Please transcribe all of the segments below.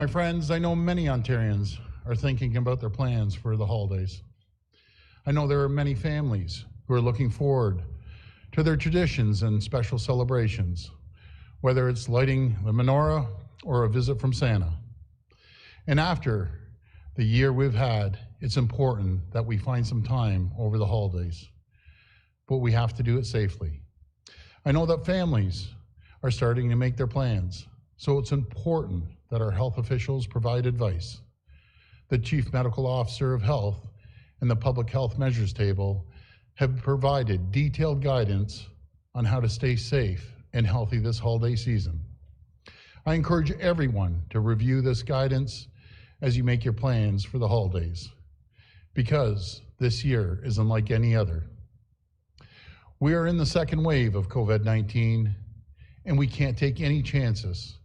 My friends, I know many Ontarians are thinking about their plans for the holidays. I know there are many families who are looking forward to their traditions and special celebrations, whether it's lighting the menorah or a visit from Santa. And after the year we've had, it's important that we find some time over the holidays, but we have to do it safely. I know that families are starting to make their plans, so it's important that our health officials provide advice. The Chief Medical Officer of Health and the Public Health Measures Table have provided detailed guidance on how to stay safe and healthy this holiday season. I encourage everyone to review this guidance as you make your plans for the holidays, because this year is unlike any other. We are in the second wave of COVID-19, and we can't take any chances.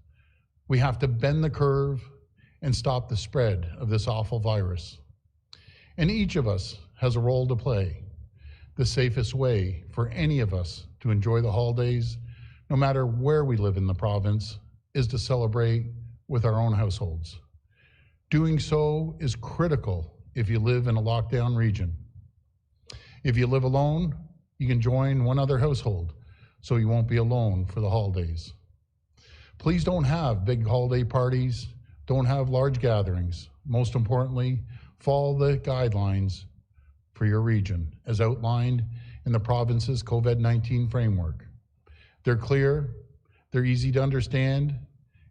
We have to bend the curve and stop the spread of this awful virus. And each of us has a role to play. The safest way for any of us to enjoy the holidays, no matter where we live in the province, is to celebrate with our own households. Doing so is critical if you live in a lockdown region. If you live alone, you can join one other household so you won't be alone for the holidays. Please don't have big holiday parties, don't have large gatherings. Most importantly, follow the guidelines for your region as outlined in the province's COVID-19 framework. They're clear, they're easy to understand,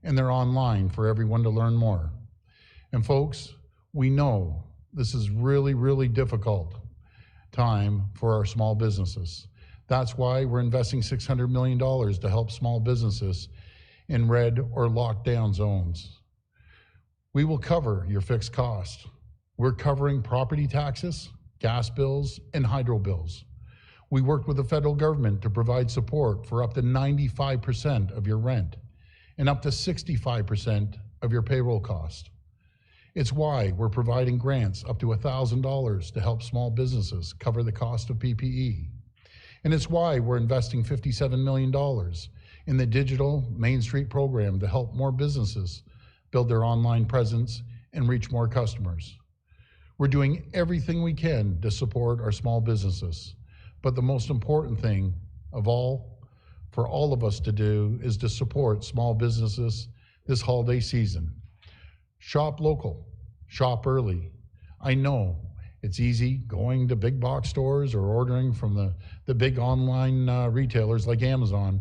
and they're online for everyone to learn more. And folks, we know this is really difficult time for our small businesses. That's why we're investing $600 million to help small businesses in red or locked down zones. We will cover your fixed costs. We're covering property taxes, gas bills, and hydro bills. We worked with the federal government to provide support for up to 95% of your rent and up to 65% of your payroll cost. It's why we're providing grants up to $1,000 to help small businesses cover the cost of PPE. And it's why we're investing $57 million in the digital Main Street program to help more businesses build their online presence and reach more customers. We're doing everything we can to support our small businesses, but the most important thing of all, for all of us to do, is to support small businesses this holiday season. Shop local, shop early. I know it's easy going to big box stores or ordering from the big online retailers like Amazon,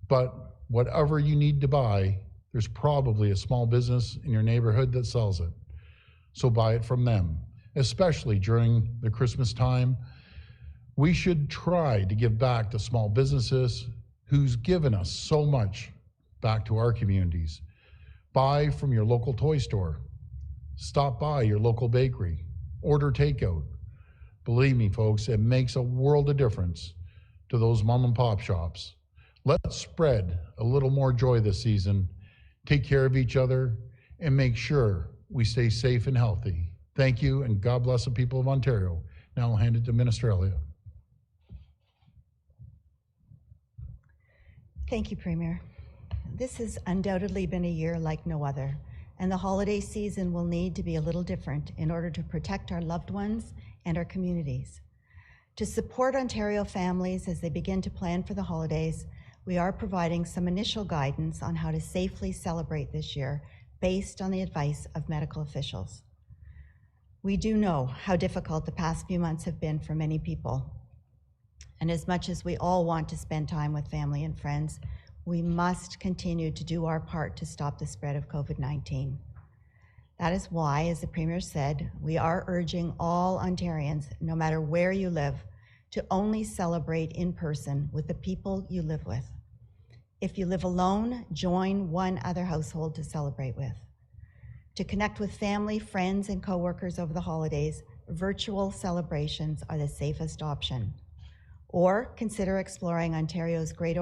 but whatever you need to buy, there's probably a small business in your neighborhood that sells it. So buy it from them, especially during the Christmas time. We should try to give back to small businesses who's given us so much back to our communities. Buy from your local toy store. Stop by your local bakery. Order takeout. Believe me, folks, it makes a world of difference to those mom and pop shops. Let's spread a little more joy this season, take care of each other, and make sure we stay safe and healthy. Thank you, and God bless the people of Ontario. Now I'll hand it to Ministralia. Thank you, Premier. This has undoubtedly been a year like no other, and the holiday season will need to be a little different in order to protect our loved ones and our communities. To support Ontario families as they begin to plan for the holidays, we are providing some initial guidance on how to safely celebrate this year based on the advice of medical officials. We do know how difficult the past few months have been for many people. And as much as we all want to spend time with family and friends, we must continue to do our part to stop the spread of COVID-19. That is why, as the Premier said, we are urging all Ontarians, no matter where you live, to only celebrate in person with the people you live with. If you live alone, join one other household to celebrate with. To connect with family, friends, and coworkers over the holidays, virtual celebrations are the safest option. Or consider exploring Ontario's great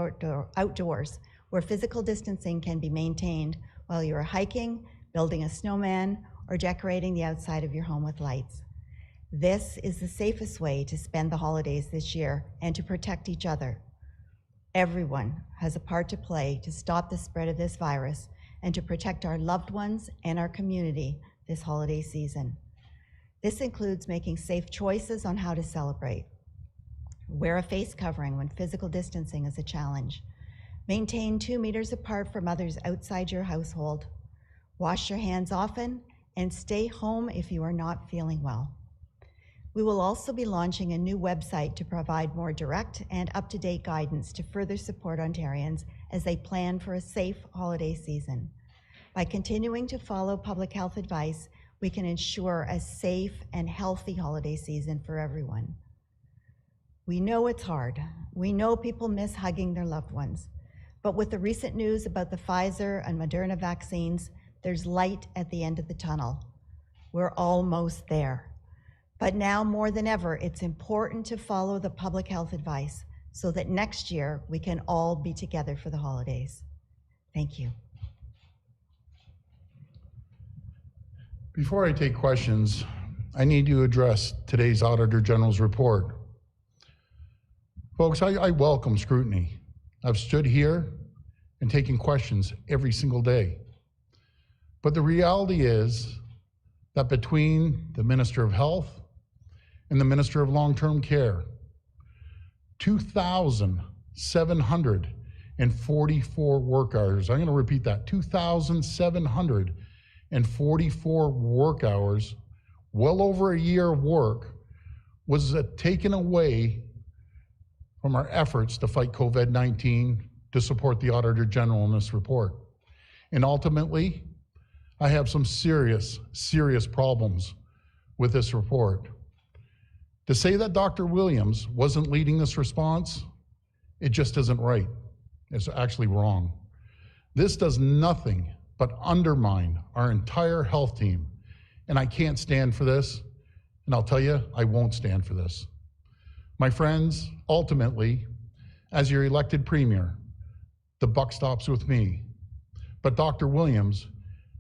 outdoors, where physical distancing can be maintained while you are hiking, building a snowman, or decorating the outside of your home with lights. This is the safest way to spend the holidays this year and to protect each other. Everyone has a part to play to stop the spread of this virus, and to protect our loved ones and our community this holiday season. This includes making safe choices on how to celebrate. Wear a face covering when physical distancing is a challenge. Maintain 2 meters apart from others outside your household. Wash your hands often and stay home if you are not feeling well. We will also be launching a new website to provide more direct and up-to-date guidance to further support Ontarians as they plan for a safe holiday season. By continuing to follow public health advice, we can ensure a safe and healthy holiday season for everyone. We know it's hard. We know people miss hugging their loved ones. But with the recent news about the Pfizer and Moderna vaccines, there's light at the end of the tunnel. We're almost there. But now more than ever, it's important to follow the public health advice so that next year we can all be together for the holidays. Thank you. Before I take questions, I need to address today's Auditor General's report. Folks, I welcome scrutiny. I've stood here and taken questions every single day. But the reality is that between the Minister of Health and the Minister of Long-Term Care, 2,744 work hours, I'm going to repeat that, 2,744 work hours, well over a year of work, was taken away from our efforts to fight COVID-19 to support the Auditor General in this report. And ultimately, I have some serious problems with this report. To say that Dr. Williams wasn't leading this response, it just isn't right. It's actually wrong. This does nothing but undermine our entire health team, and I can't stand for this, and I'll tell you, I won't stand for this. My friends, ultimately, as your elected premier, the buck stops with me. But Dr. Williams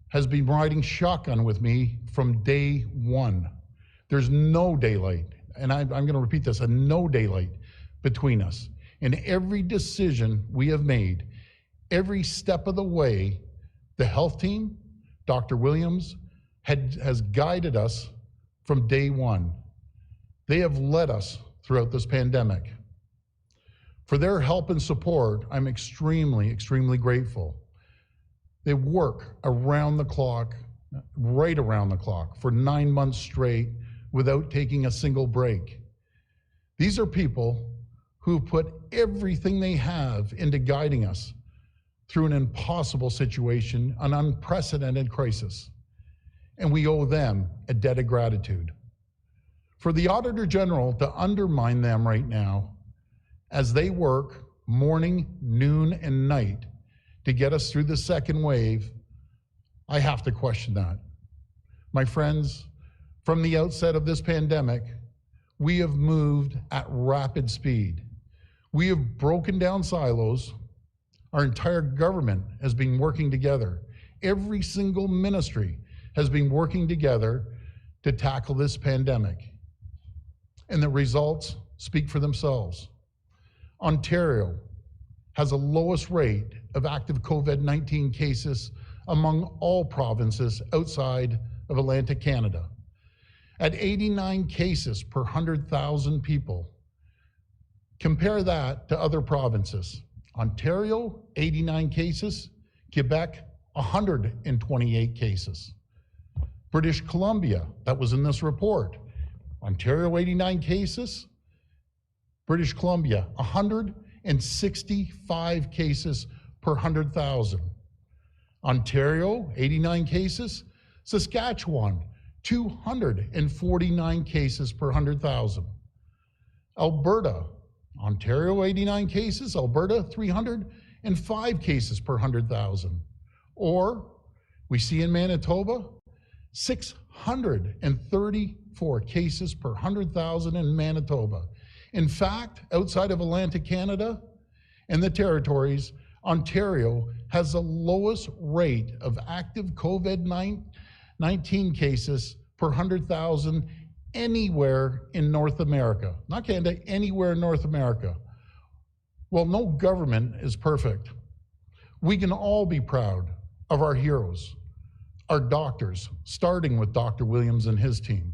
has been riding shotgun with me from day one. There's no daylight, and I'm going to repeat this, no daylight between us. In every decision we have made, every step of the way, the health team, Dr. Williams, has guided us from day one. They have led us throughout this pandemic. For their help and support, I'm extremely grateful. They work around the clock, right around the clock, for 9 months straight without taking a single break. These are people who put everything they have into guiding us through an impossible situation, an unprecedented crisis. And we owe them a debt of gratitude. For the Auditor General to undermine them right now as they work morning, noon, and night to get us through the second wave, I have to question that. My friends, from the outset of this pandemic, we have moved at rapid speed. We have broken down silos. Our entire government has been working together. Every single ministry has been working together to tackle this pandemic. And the results speak for themselves. Ontario has the lowest rate of active COVID-19 cases among all provinces outside of Atlantic Canada. At 89 cases per 100,000 people. Compare that to other provinces. Ontario, 89 cases. Quebec, 128 cases. British Columbia, that was in this report. Ontario, 89 cases. British Columbia, 165 cases per 100,000. Ontario, 89 cases. Saskatchewan, 249 cases per 100,000. Alberta, Ontario, 89 cases. Alberta, 305 cases per 100,000. Or we see in Manitoba, 634 cases per 100,000 in Manitoba. In fact, outside of Atlantic Canada and the territories, Ontario has the lowest rate of active COVID-19 cases per 100,000 anywhere in North America. Not Canada, anywhere in North America. Well, no government is perfect. We can all be proud of our heroes, our doctors, starting with Dr. Williams and his team,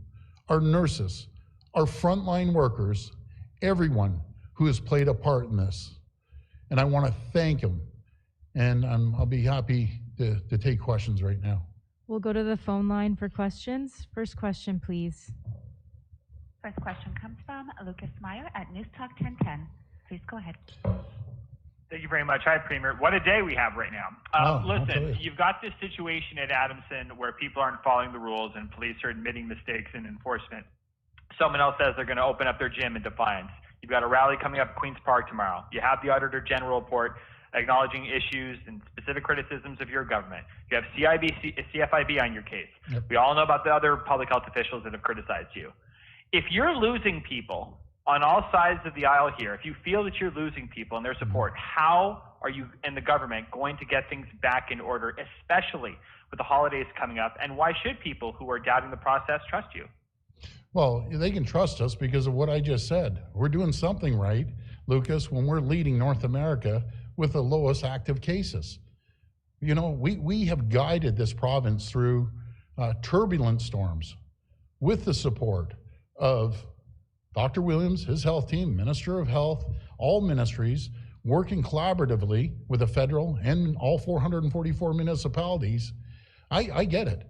our nurses, our frontline workers, everyone who has played a part in this. And I want to thank them. And I'll be happy to take questions right now. We'll go to the phone line for questions. First question, please. First question comes from Lucas Meyer at News Talk 1010. Please go ahead. Thank you very much. Hi, Premier. What a day we have right now. Listen, you've got this situation at Adamson where people aren't following the rules and police are admitting mistakes in enforcement. Someone else says they're going to open up their gym in defiance. You've got a rally coming up at Queen's Park tomorrow. You have the Auditor General report acknowledging issues and specific criticisms of your government. You have CFIB on your case. Yep. We all know about the other public health officials that have criticized you. If you're losing people on all sides of the aisle here, if you feel that you're losing people and their support, how are you and the government going to get things back in order, especially with the holidays coming up? And why should people who are doubting the process trust you? Well, they can trust us because of what I just said. We're doing something right, Lucas, when we're leading North America with the lowest active cases. You know, we have guided this province through turbulent storms with the support of Dr. Williams, his health team, Minister of Health, all ministries, working collaboratively with the federal and all 444 municipalities. I get it.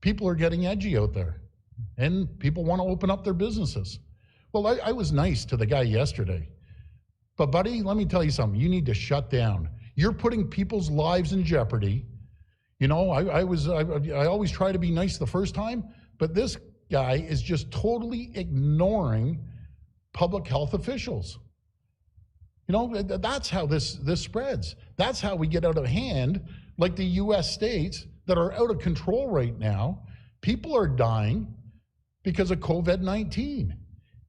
People are getting edgy out there and people want to open up their businesses. Well, I was nice to the guy yesterday, but buddy, let me tell you something. You need to shut down. You're putting people's lives in jeopardy. You know, I always try to be nice the first time, but this guy is just totally ignoring public health officials. You know, that's how this spreads. That's how we get out of hand, like the US states that are out of control right now. People are dying because of COVID-19.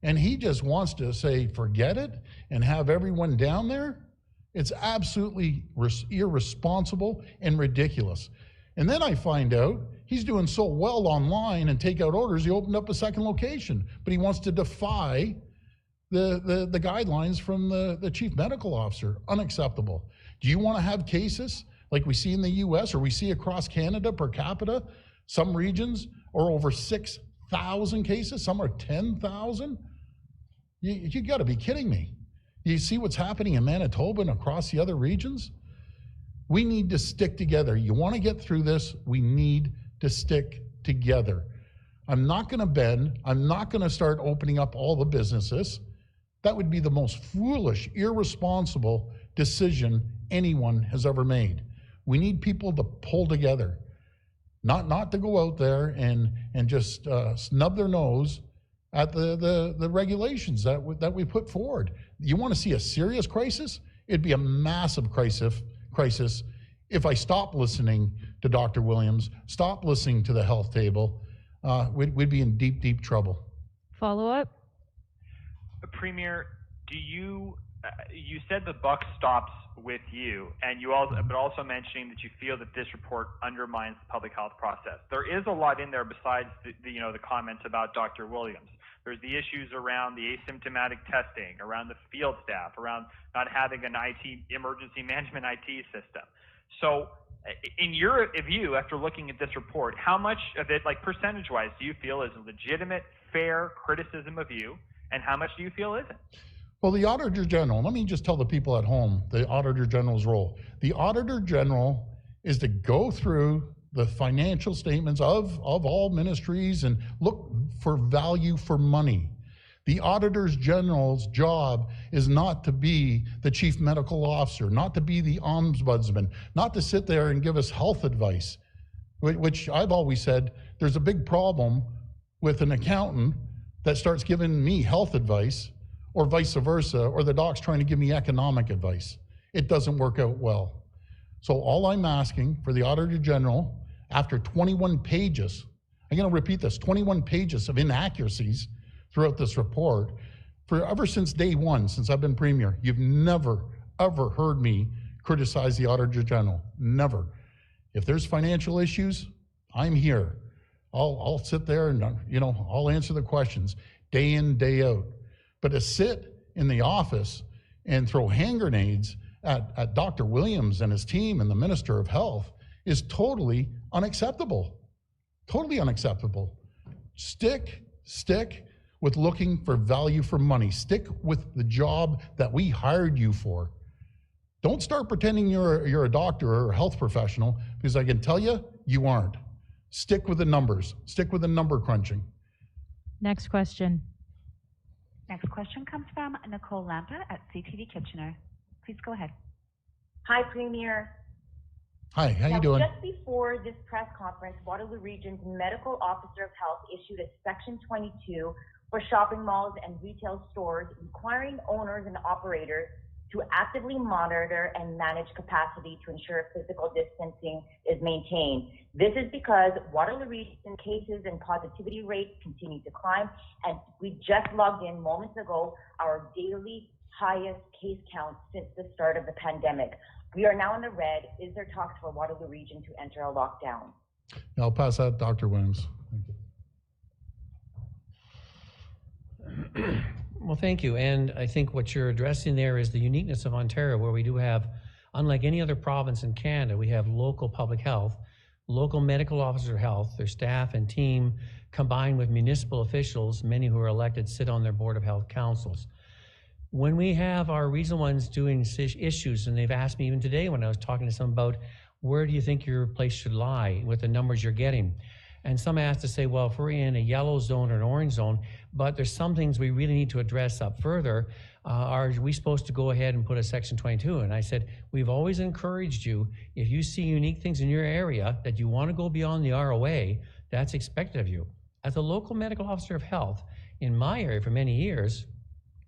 And he just wants to say, forget it, and have everyone down there. It's absolutely irresponsible and ridiculous. And then I find out he's doing so well online and takeout orders, he opened up a second location, but he wants to defy the guidelines from the chief medical officer. Unacceptable. Do you want to have cases like we see in the US or we see across Canada per capita? Some regions are over 6,000 cases, some are 10,000. You got to be kidding me. You see what's happening in Manitoba and across the other regions? We need to stick together. You want to get through this, we need to stick together. I'm not going to bend. I'm not going to start opening up all the businesses. That would be the most foolish, irresponsible decision anyone has ever made. We need people to pull together, not to go out there and just snub their nose at the regulations that we put forward. You want to see a serious crisis? It'd be a massive crisis if I stop listening to Dr. Williams, stop listening to the health table. We'd be in deep, deep trouble. Follow up? Premier, you said the buck stops with you, and you also, but also mentioning that you feel that this report undermines the public health process. There is a lot in there besides the comments about Dr. Williams. There's the issues around the asymptomatic testing, around the field staff, around not having an emergency management IT system. So in your view, after looking at this report, how much of it, like percentage-wise, do you feel is a legitimate, fair criticism of you, and how much do you feel isn't? Well, the Auditor General, let me just tell the people at home the Auditor General's role. The Auditor General is to go through the financial statements of all ministries and look for value for money. The Auditor General's job is not to be the chief medical officer, not to be the ombudsman, not to sit there and give us health advice, which I've always said there's a big problem with an accountant that starts giving me health advice or vice versa, or the doc's trying to give me economic advice. It doesn't work out well. So all I'm asking for the Auditor General, after 21 pages, I'm going to repeat this, 21 pages of inaccuracies throughout this report, for ever since day one, since I've been Premier, you've never, ever heard me criticize the Auditor General. Never. If there's financial issues, I'm here. I'll sit there and, I'll answer the questions day in, day out. But to sit in the office and throw hand grenades at Dr. Williams and his team and the Minister of Health is totally unacceptable. Totally unacceptable. Stick with looking for value for money. Stick with the job that we hired you for. Don't start pretending you're a doctor or a health professional, because I can tell you, you aren't. Stick with the numbers. Stick with the number crunching. Next question. Next question comes from Nicole Lampa at CTV Kitchener. Please go ahead. Hi, Premier. Hi, how you doing? Just before this press conference, Waterloo Region's Medical Officer of Health issued a Section 22 for shopping malls and retail stores, requiring owners and operators to actively monitor and manage capacity to ensure physical distancing is maintained. This is because Waterloo Region cases and positivity rates continue to climb, and we just logged in moments ago our daily highest case count since the start of the pandemic. We are now in the red. Is there talks for Waterloo Region to enter a lockdown? I'll pass that, Dr. Williams. Thank you. Well, thank you. And I think what you're addressing there is the uniqueness of Ontario, where we do have, unlike any other province in Canada, we have local public health, local medical officer health, their staff and team, combined with municipal officials, many who are elected sit on their Board of Health councils. When we have our regional ones doing issues, and they've asked me even today when I was talking to some about where do you think your place should lie with the numbers you're getting? And some asked to say, well, if we're in a yellow zone or an orange zone, but there's some things we really need to address up further. Are we supposed to go ahead and put a Section 22? And I said, we've always encouraged you, if you see unique things in your area that you want to go beyond the ROA, that's expected of you. As a local medical officer of health in my area for many years,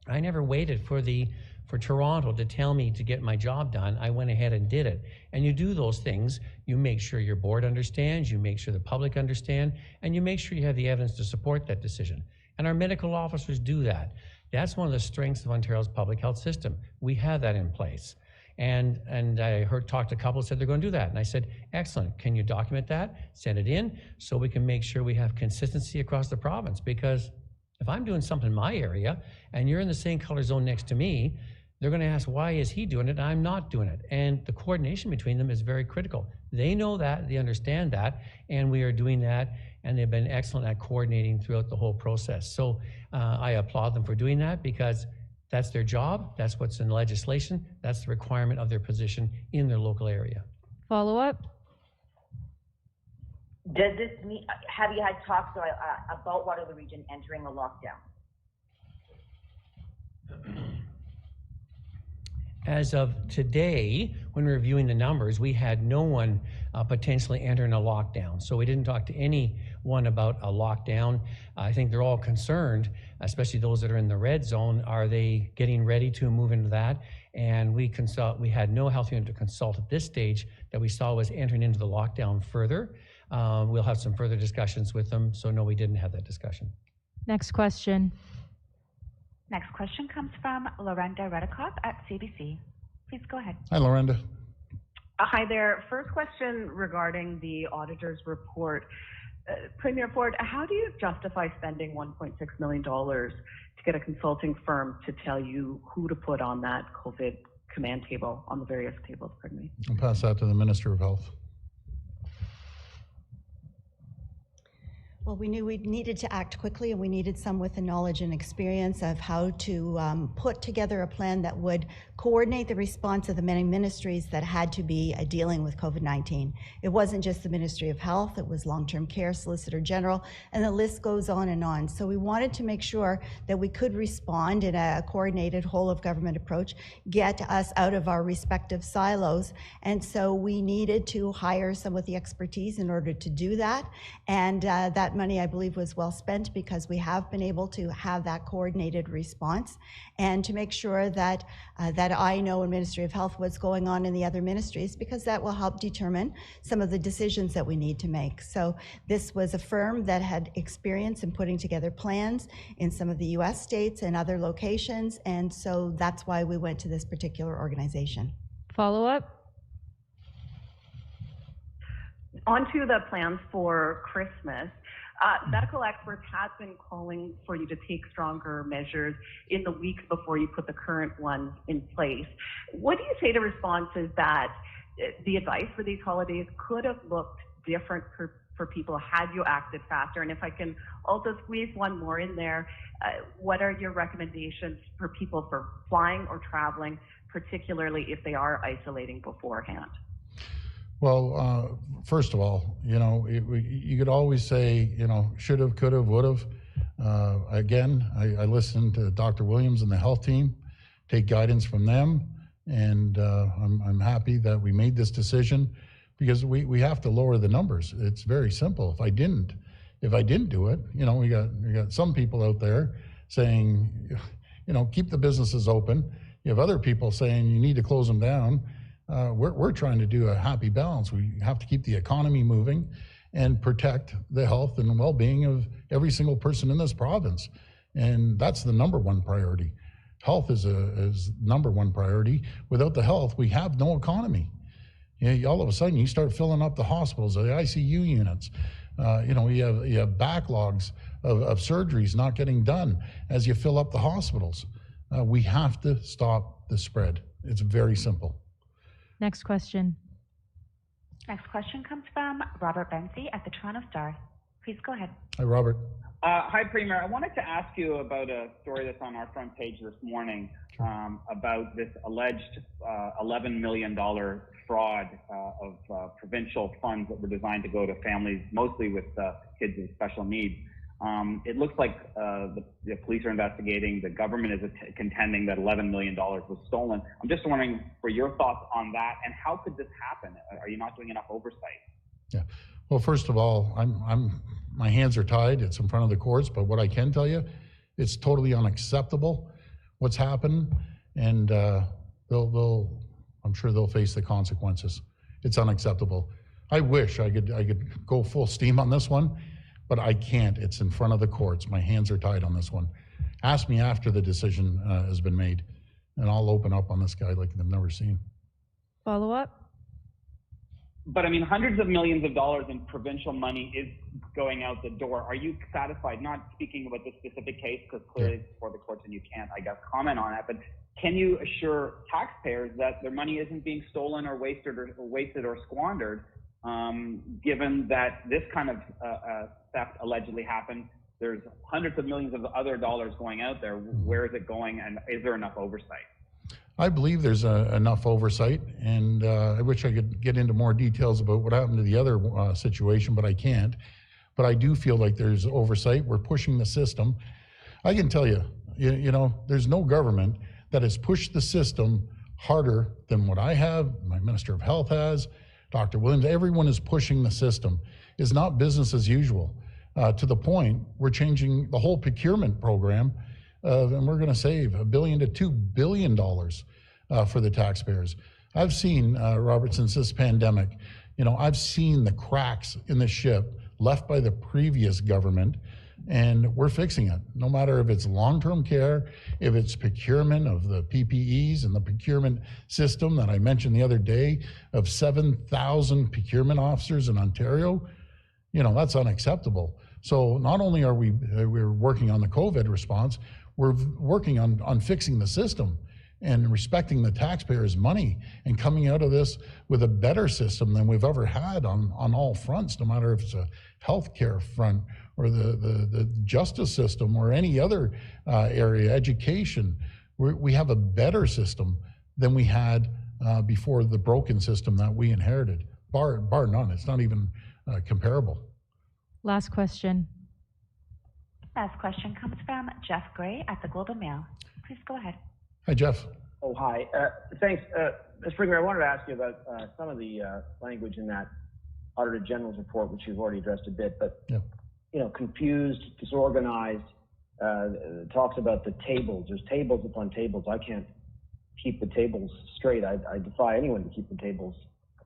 I never waited for Toronto to tell me to get my job done. I went ahead and did it. And you do those things. You make sure your board understands, you make sure the public understand, and you make sure you have the evidence to support that decision. And our medical officers do that. That's one of the strengths of Ontario's public health system. We have that in place. And I talked to a couple who said they're going to do that. And I said, excellent, can you document that? Send it in so we can make sure we have consistency across the province. Because if I'm doing something in my area and you're in the same color zone next to me, they're going to ask, why is he doing it? I'm not doing it. And the coordination between them is very critical. They know that, they understand that, and we are doing that, and they've been excellent at coordinating throughout the whole process. So I applaud them for doing that, because that's their job, that's what's in legislation, that's the requirement of their position in their local area. Follow up? Does this mean, have you had talks about Waterloo Region entering a lockdown? As of today, when we're reviewing the numbers, we had no one potentially entering a lockdown. So we didn't talk to anyone about a lockdown. I think they're all concerned, especially those that are in the red zone. Are they getting ready to move into that? And we had no health unit to consult at this stage that we saw was entering into the lockdown further. We'll have some further discussions with them. So no, we didn't have that discussion. Next question. Next question comes from Lorenda Redikoff at CBC. Please go ahead. Hi, Lorenda. Hi there. First question regarding the auditor's report. Premier Ford, how do you justify spending $1.6 million to get a consulting firm to tell you who to put on that COVID command table, on the various tables, pardon me? I'll pass that to the Minister of Health. Well, we knew we needed to act quickly, and we needed some with the knowledge and experience of how to put together a plan that would coordinate the response of the many ministries that had to be dealing with COVID-19. It wasn't just the Ministry of Health, it was Long-Term Care, Solicitor General, and the list goes on and on. So we wanted to make sure that we could respond in a coordinated whole of government approach, get us out of our respective silos. And so we needed to hire some with the expertise in order to do that. And that money, I believe, was well spent, because we have been able to have that coordinated response, and to make sure that that I know in Ministry of Health what's going on in the other ministries, because that will help determine some of the decisions that we need to make. So this was a firm that had experience in putting together plans in some of the US states and other locations, and so that's why we went to this particular organization. Follow up? Onto the plans for Christmas. Medical experts have been calling for you to take stronger measures in the weeks before you put the current one in place. What do you say to responses that the advice for these holidays could have looked different for people had you acted faster. And if I can also squeeze one more in there, what are your recommendations for people for flying or traveling, particularly if they are isolating beforehand? Well, first of all, you could always say, should have, could have, would have. Again, I listened to Dr. Williams and the health team, take guidance from them, and I'm happy that we made this decision because we have to lower the numbers. It's very simple. If I didn't do it, we got some people out there saying, keep the businesses open. You have other people saying you need to close them down. We're trying to do a happy balance. We have to keep the economy moving and protect the health and well-being of every single person in this province. And that's the number one priority. Health is number one priority. Without the health, we have no economy. All of a sudden, you start filling up the hospitals, the ICU units. You have backlogs of surgeries not getting done as you fill up the hospitals. We have to stop the spread. It's very simple. Next question. Next question comes from Robert Benzie at the Toronto Star. Please go ahead. Hi, Robert. Hi, Premier. I wanted to ask you about a story that's on our front page this morning about this alleged $11 million fraud of provincial funds that were designed to go to families, mostly with kids with special needs. It looks like the police are investigating. The government is contending that $11 million was stolen. I'm just wondering for your thoughts on that, and how could this happen? Are you not doing enough oversight? Yeah. Well, first of all, my hands are tied. It's in front of the courts, but what I can tell you, it's totally unacceptable what's happened, and I'm sure they'll face the consequences. It's unacceptable. I wish I could go full steam on this one, but I can't. It's in front of the courts. My hands are tied on this one. Ask me after the decision has been made, and I'll open up on this guy like I've never seen. Follow up? But I mean, hundreds of millions of dollars in provincial money is going out the door. Are you satisfied, not speaking about this specific case, because clearly it's before the courts and you can't, I guess, comment on it, but can you assure taxpayers that their money isn't being stolen or wasted or squandered, given that this kind of theft allegedly happened? There's hundreds of millions of other dollars going out there. Where is it going, and is there enough oversight? I believe there's enough oversight, and I wish I could get into more details about what happened to the other situation, but I can't. But I do feel like there's oversight. We're pushing the system. I can tell you, there's no government that has pushed the system harder than what I have, my Minister of Health has, Dr. Williams. Everyone is pushing the system. It's not business as usual. To the point, we're changing the whole procurement program, and we're going to save $1 billion to $2 billion for the taxpayers. I've seen, Robert, since this pandemic, I've seen the cracks in the ship left by the previous government, and we're fixing it. No matter if it's long-term care, if it's procurement of the PPEs and the procurement system that I mentioned the other day of 7,000 procurement officers in Ontario, that's unacceptable. So not only are we're working on the COVID response, we're working on fixing the system and respecting the taxpayers' money and coming out of this with a better system than we've ever had on all fronts, no matter if it's a healthcare front or the justice system or any other area, education. We have a better system than we had before the broken system that we inherited, bar none. It's not even comparable. Last question. Last question comes from Jeff Gray at the Globe and Mail. Please go ahead. Hi, Jeff. Oh, hi. Thanks. Mr. Premier, I wanted to ask you about some of the language in that Auditor General's report, which you've already addressed a bit, but, confused, disorganized, talks about the tables. There's tables upon tables. I can't keep the tables straight. I defy anyone to keep the tables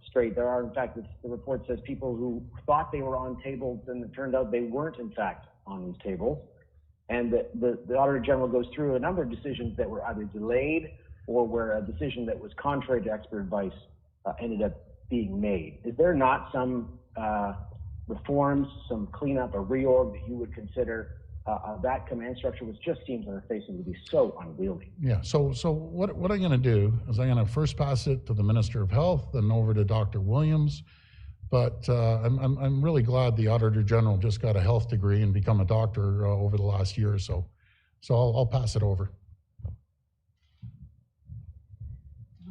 straight. There are, in fact, the report says people who thought they were on tables, and it turned out they weren't, in fact, on these tables. And the Auditor General goes through a number of decisions that were either delayed or where a decision that was contrary to expert advice ended up being made. Is there not some reforms, some cleanup, a reorg that you would consider that command structure, which just seems on the face of it to be so unwieldy. Yeah, so what I'm going to do is I'm going to first pass it to the Minister of Health, then over to Dr. Williams. But I'm really glad the Auditor General just got a health degree and become a doctor over the last year or so. So I'll pass it over.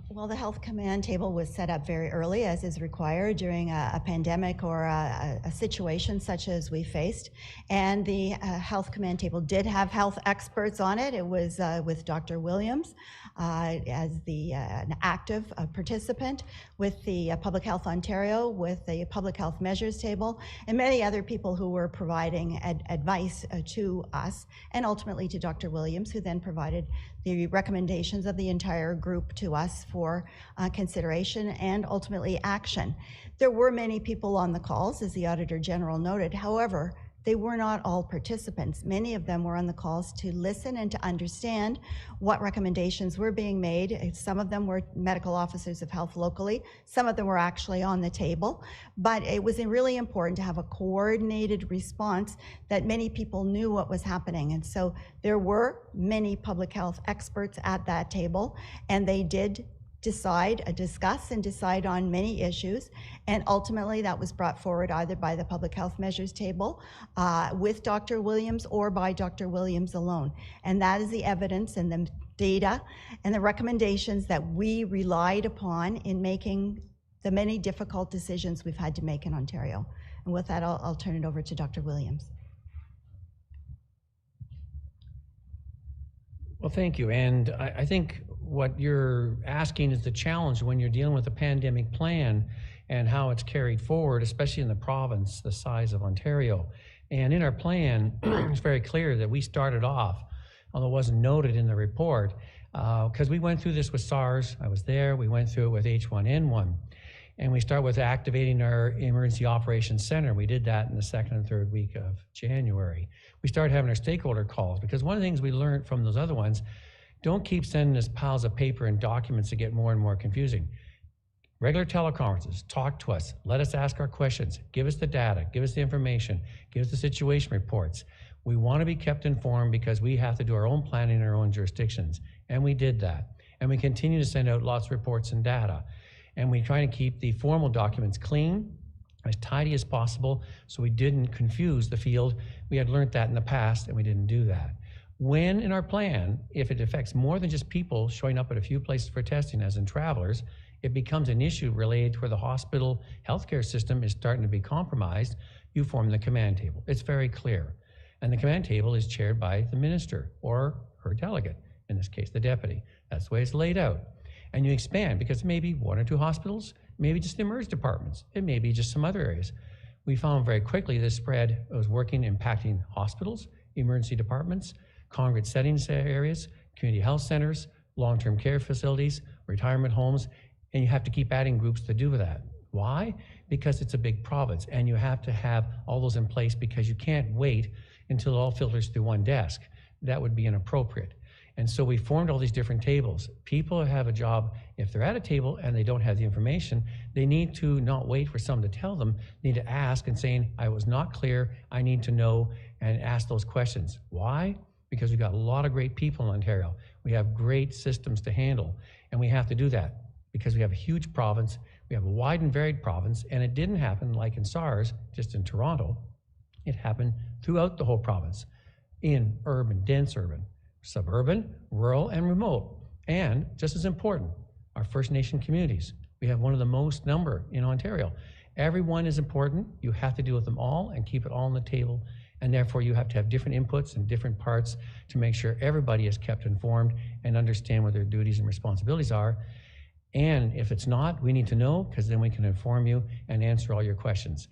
Well, the health command table was set up very early, as is required during a pandemic or a situation such as we faced. And the health command table did have health experts on it. It was with Dr. Williams as an active participant, with the Public Health Ontario, with the Public Health Measures table, and many other people who were providing advice to us, and ultimately to Dr. Williams, who then provided the recommendations of the entire group to us for consideration and ultimately action. There were many people on the calls, as the Auditor General noted. However, they were not all participants. Many of them were on the calls to listen and to understand what recommendations were being made. Some of them were medical officers of health locally. Some of them were actually on the table. But it was really important to have a coordinated response that many people knew what was happening. And so there were many public health experts at that table, and they did discuss and decide on many issues, and ultimately that was brought forward either by the Public Health Measures table with Dr. Williams or by Dr. Williams alone. And that is the evidence and the data and the recommendations that we relied upon in making the many difficult decisions we've had to make in Ontario. And with that, I'll turn it over to Dr. Williams. Well, thank you. And I think what you're asking is the challenge when you're dealing with a pandemic plan and how it's carried forward, especially in the province the size of Ontario. And in our plan, it's very clear that we started off, although it wasn't noted in the report, because we went through this with SARS. I was there. We went through it with H1N1. And we start with activating our Emergency Operations Center. We did that in the second and third week of January. We started having our stakeholder calls, because one of the things we learned from those other ones, don't keep sending us piles of paper and documents that get more and more confusing. Regular teleconferences, talk to us, let us ask our questions, give us the data, give us the information, give us the situation reports. We want to be kept informed because we have to do our own planning in our own jurisdictions. And we did that. And we continue to send out lots of reports and data. And we try to keep the formal documents clean, as tidy as possible, so we didn't confuse the field. We had learned that in the past, and we didn't do that. When in our plan, if it affects more than just people showing up at a few places for testing, as in travelers, it becomes an issue related to where the hospital healthcare system is starting to be compromised, you form the command table. It's very clear. And the command table is chaired by the minister or her delegate, in this case, the deputy. That's the way it's laid out. And you expand, because it may be one or two hospitals, maybe just the emergency departments, it may be just some other areas. We found very quickly this spread was working, impacting hospitals, emergency departments, congregate settings areas, community health centers, long-term care facilities, retirement homes, and you have to keep adding groups to do that. Why? Because it's a big province, and you have to have all those in place, because you can't wait until it all filters through one desk. That would be inappropriate. And so we formed all these different tables. People have a job, if they're at a table and they don't have the information, they need to not wait for someone to tell them, they need to ask and saying, I was not clear, I need to know, and ask those questions. Why? Because we've got a lot of great people in Ontario. We have great systems to handle, and we have to do that because we have a huge province, we have a wide and varied province, and it didn't happen like in SARS, just in Toronto. It happened throughout the whole province, in urban, dense urban, suburban, rural, and remote. And just as important, our First Nation communities. We have one of the most number in Ontario. Everyone is important. You have to deal with them all and keep it all on the table. And therefore you have to have different inputs and different parts to make sure everybody is kept informed and understand what their duties and responsibilities are. And if it's not, we need to know, because then we can inform you and answer all your questions.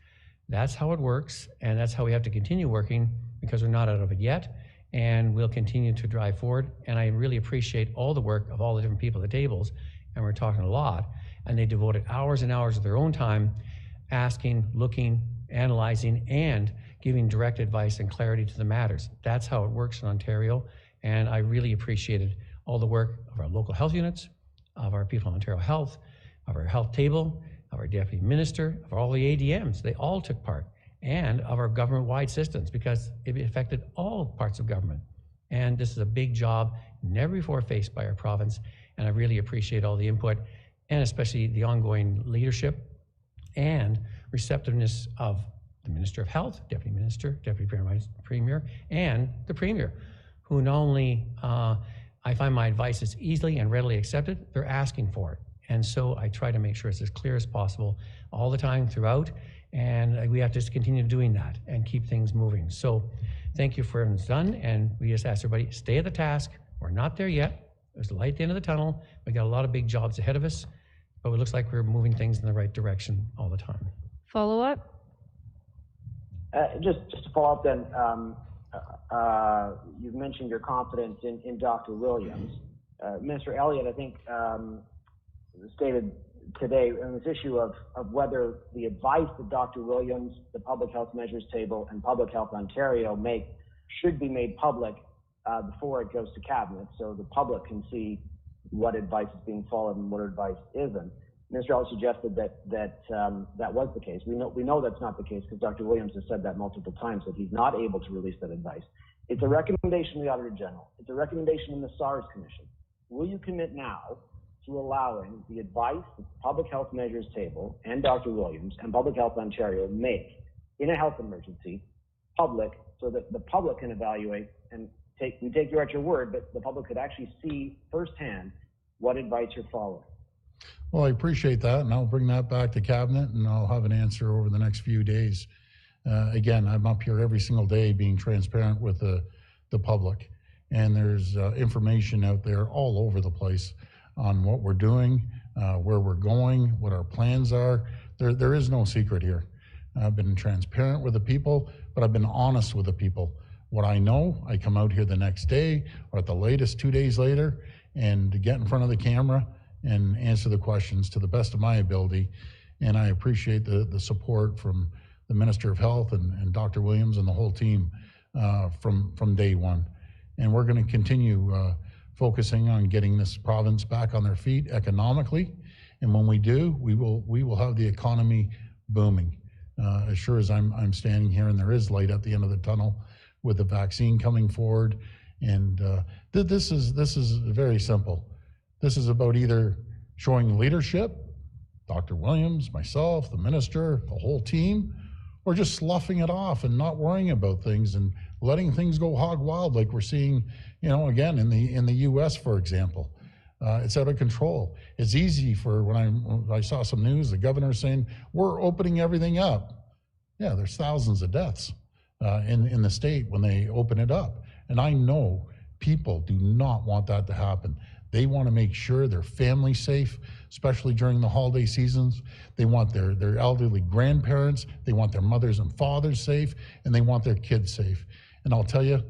That's how it works, and that's how we have to continue working, because we're not out of it yet, and we'll continue to drive forward. And I really appreciate all the work of all the different people at the tables, and we're talking a lot, and they devoted hours and hours of their own time asking, looking, analyzing, and giving direct advice and clarity to the matters. That's how it works in Ontario, and I really appreciated all the work of our local health units, of our people in Ontario Health, of our health table, of our deputy minister, of all the ADMs. They all took part, and of our government-wide systems, because it affected all parts of government. And this is a big job, never before faced by our province, and I really appreciate all the input, and especially the ongoing leadership and receptiveness of the Minister of Health, Deputy Minister, Deputy Premier, and the Premier, who not only I find my advice is easily and readily accepted, they're asking for it. And so I try to make sure it's as clear as possible all the time throughout, and we have to just continue doing that and keep things moving. So thank you for everything's done, and we just ask everybody, stay at the task. We're not there yet. There's a light at the end of the tunnel. We got a lot of big jobs ahead of us, but it looks like we're moving things in the right direction all the time. Follow up? Just to follow up then, you've mentioned your confidence in Dr. Williams. Minister Elliott, I think, stated today on this issue of whether the advice that Dr. Williams, the Public Health Measures Table, and Public Health Ontario make should be made public before it goes to Cabinet, so the public can see what advice is being followed and what advice isn't. Minister Elliott suggested that was the case. We know that's not the case because Dr. Williams has said that multiple times, that he's not able to release that advice. It's a recommendation of the Auditor General. It's a recommendation in the SARS Commission. Will you commit now to allowing the advice that the Public Health Measures Table and Dr. Williams and Public Health Ontario make in a health emergency public, so that the public can evaluate and we take you at your word, but the public could actually see firsthand what advice you're following? Well, I appreciate that, and I'll bring that back to Cabinet, and I'll have an answer over the next few days. Again, I'm up here every single day being transparent with the public, and there's information out there all over the place on what we're doing, where we're going, what our plans are. There is no secret here. I've been transparent with the people, but I've been honest with the people. What I know, I come out here the next day or at the latest 2 days later and get in front of the camera and answer the questions to the best of my ability. And I appreciate the support from the Minister of Health and Dr. Williams and the whole team from day one. And we're going to continue focusing on getting this province back on their feet economically. And when we do, we will have the economy booming. As sure as I'm standing here and there is light at the end of the tunnel with the vaccine coming forward. And this is very simple. This is about either showing leadership, Dr. Williams, myself, the minister, the whole team, or just sloughing it off and not worrying about things and letting things go hog wild like we're seeing, again, in the US, for example. It's out of control. It's easy for when I saw some news, the governor saying, we're opening everything up. Yeah, there's thousands of deaths in the state when they open it up. And I know people do not want that to happen. They want to make sure their family's safe, especially during the holiday seasons. They want their elderly grandparents, they want their mothers and fathers safe, and they want their kids safe. And I'll tell you,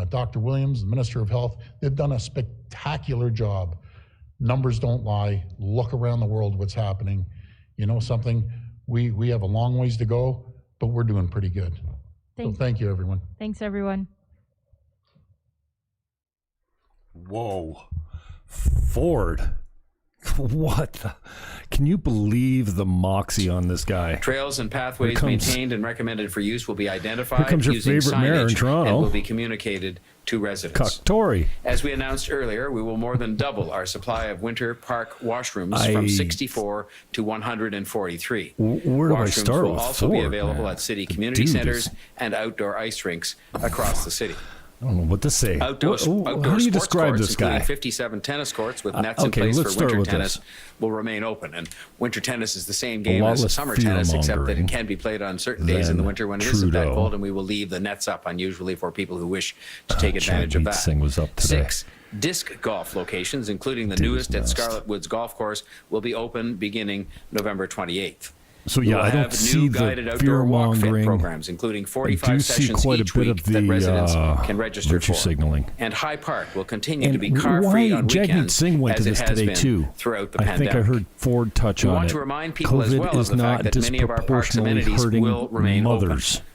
Dr. Williams, the Minister of Health, they've done a spectacular job. Numbers don't lie. Look around the world what's happening. You know something? We have a long ways to go, but we're doing pretty good. So thank you, everyone. Thanks, everyone. Whoa. Ford. What the? Can you believe the moxie on this guy? Trails and pathways maintained and recommended for use will be identified. Here comes your using favorite mayor in signage Toronto. and will be communicated to residents. Coctori. As we announced earlier, we will more than double our supply of winter park washrooms from 64 to 143. Where do I start will with also be Ford, available man? at city community centers and outdoor ice rinks across the city. I don't know what to say. Outdoor how do you describe courts, this guy? including 57 tennis courts with nets in okay, place let's for winter start with tennis, this. will remain open. And winter tennis is the same game lot as less summer tennis, except that fear-mongering it can be played on certain days in the than winter when it isn't that Trudeau. cold, and we will leave the nets up unusually for people who wish to take advantage of that. Singh was up today. 6 disc golf locations, including the newest at Scarlet Woods Golf Course, will be open beginning November 28th. So We yeah, will I don't have see new the guided outdoor walk fit fear-mongering. programs, including I 45 do see sessions quite a each bit week of the that residents can register virtue for. signaling. And High Park will continue And to be car-free why on Jagmeet weekends, Singh went as to it this has today been too. throughout the I pandemic. think I heard Ford touch We on want it. to remind people as COVID well is of the not fact that many of our parks disproportionately amenities hurting will remain mothers. open.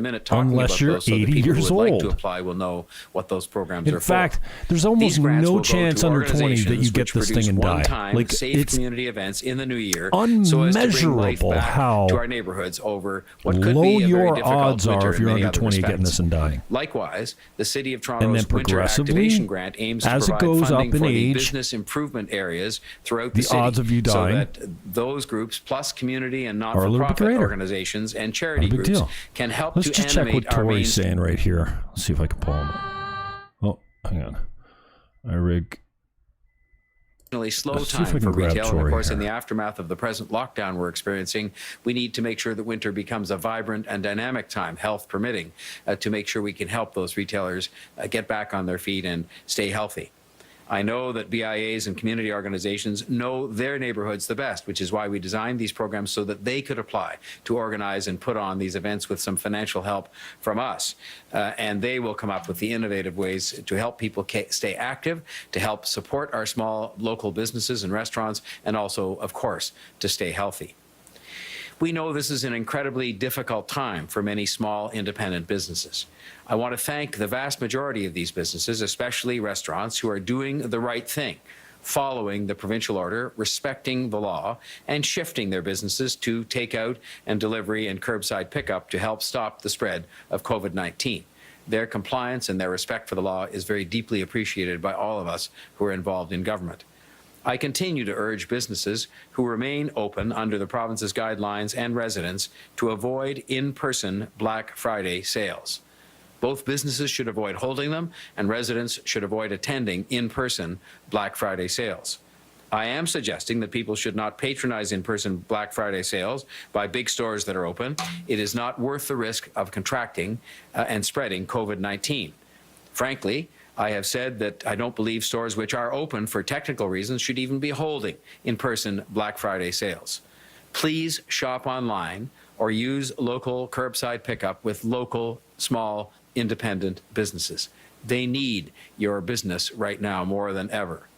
a minute talking Unless about you're those, so the 80 people years who would like old. to apply will know what those programs are In fact, there's almost These grants no will go chance to under 20 that organizations you get which this thing produce and die. one-time Like, safe it's community events in the new year, so as to bring life unmeasurable back how to our neighborhoods over what could low be a very your difficult odds winter are if in you're many under other 20 getting respects. this and dying. Likewise, the City of And Toronto's then Winter progressively, Activation Grant aims to as it provide goes funding up in for the age, business improvement areas throughout the the city, odds of you dying so that those groups, plus community and are a little bit not-for-profit greater. organizations and charity Not a big groups, deal. can help Let's to just check animate what our main Tori's saying right here. Let's see if I can pull him up. Oh, hang on. I rig. slow Let's see if time I for can grab retail, and of Tori course, in here. the aftermath of the present lockdown we're experiencing, we need to make sure that winter becomes a vibrant and dynamic time, health permitting, to make sure we can help those retailers get back on their feet and stay healthy. I know that BIAs and community organizations know their neighborhoods the best, which is why we designed these programs so that they could apply to organize and put on these events with some financial help from us. And they will come up with the innovative ways to help people stay active, to help support our small local businesses and restaurants, and also, of course, to stay healthy. We know this is an incredibly difficult time for many small independent businesses. I want to thank the vast majority of these businesses, especially restaurants, who are doing the right thing, following the provincial order, respecting the law, and shifting their businesses to takeout and delivery and curbside pickup to help stop the spread of COVID-19. Their compliance and their respect for the law is very deeply appreciated by all of us who are involved in government. I continue to urge businesses who remain open under the province's guidelines and residents to avoid in-person Black Friday sales. Both businesses should avoid holding them, and residents should avoid attending in-person Black Friday sales. I am suggesting that people should not patronize in-person Black Friday sales by big stores that are open. It is not worth the risk of contracting and spreading COVID-19. Frankly, I have said that I don't believe stores which are open for technical reasons should even be holding in-person Black Friday sales. Please shop online or use local curbside pickup with local, small, independent businesses. They need your business right now more than ever.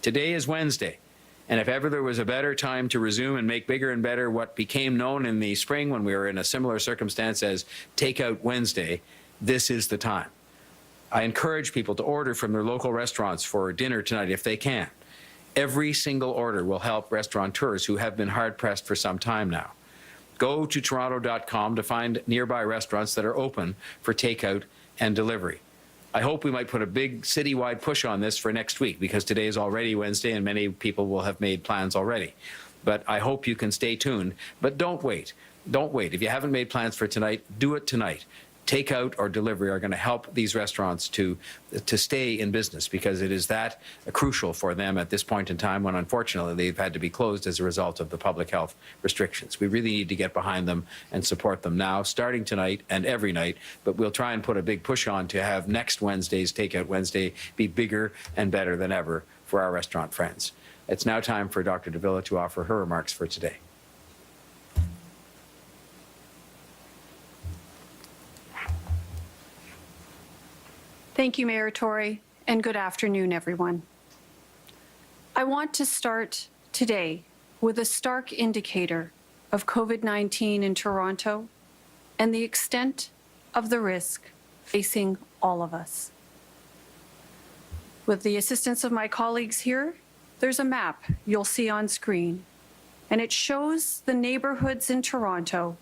Today is Wednesday, and if ever there was a better time to resume and make bigger and better what became known in the spring when we were in a similar circumstance as Takeout Wednesday, this is the time. I encourage people to order from their local restaurants for dinner tonight if they can. Every single order will help restaurateurs who have been hard-pressed for some time now. Go to Toronto.com to find nearby restaurants that are open for takeout and delivery. I hope we might put a big citywide push on this for next week, because today is already Wednesday and many people will have made plans already. But I hope you can stay tuned. But don't wait. Don't wait. If you haven't made plans for tonight, do it tonight. Takeout or delivery are going to help these restaurants to stay in business, because it is that crucial for them at this point in time when, unfortunately, they've had to be closed as a result of the public health restrictions. We really need to get behind them and support them now, starting tonight and every night. But we'll try and put a big push on to have next Wednesday's Takeout Wednesday be bigger and better than ever for our restaurant friends. It's now time for Dr. Davila to offer her remarks for today. Thank you, Mayor Tory, and good afternoon, everyone. I want to start today with a stark indicator of COVID-19 in Toronto and the extent of the risk facing all of us. With the assistance of my colleagues here, there's a map you'll see on screen, and it shows the neighborhoods in Toronto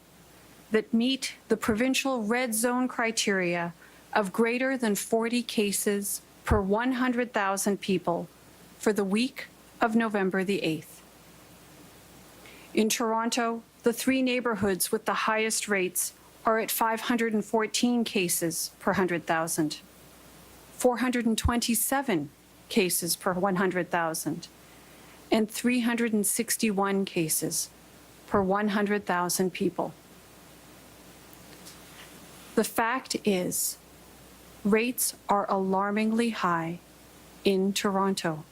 that meet the provincial red zone criteria of greater than 40 cases per 100,000 people for the week of November the 8th. In Toronto, the 3 neighborhoods with the highest rates are at 514 cases per 100,000, 427 cases per 100,000, and 361 cases per 100,000 people. The fact is, rates are alarmingly high in Toronto.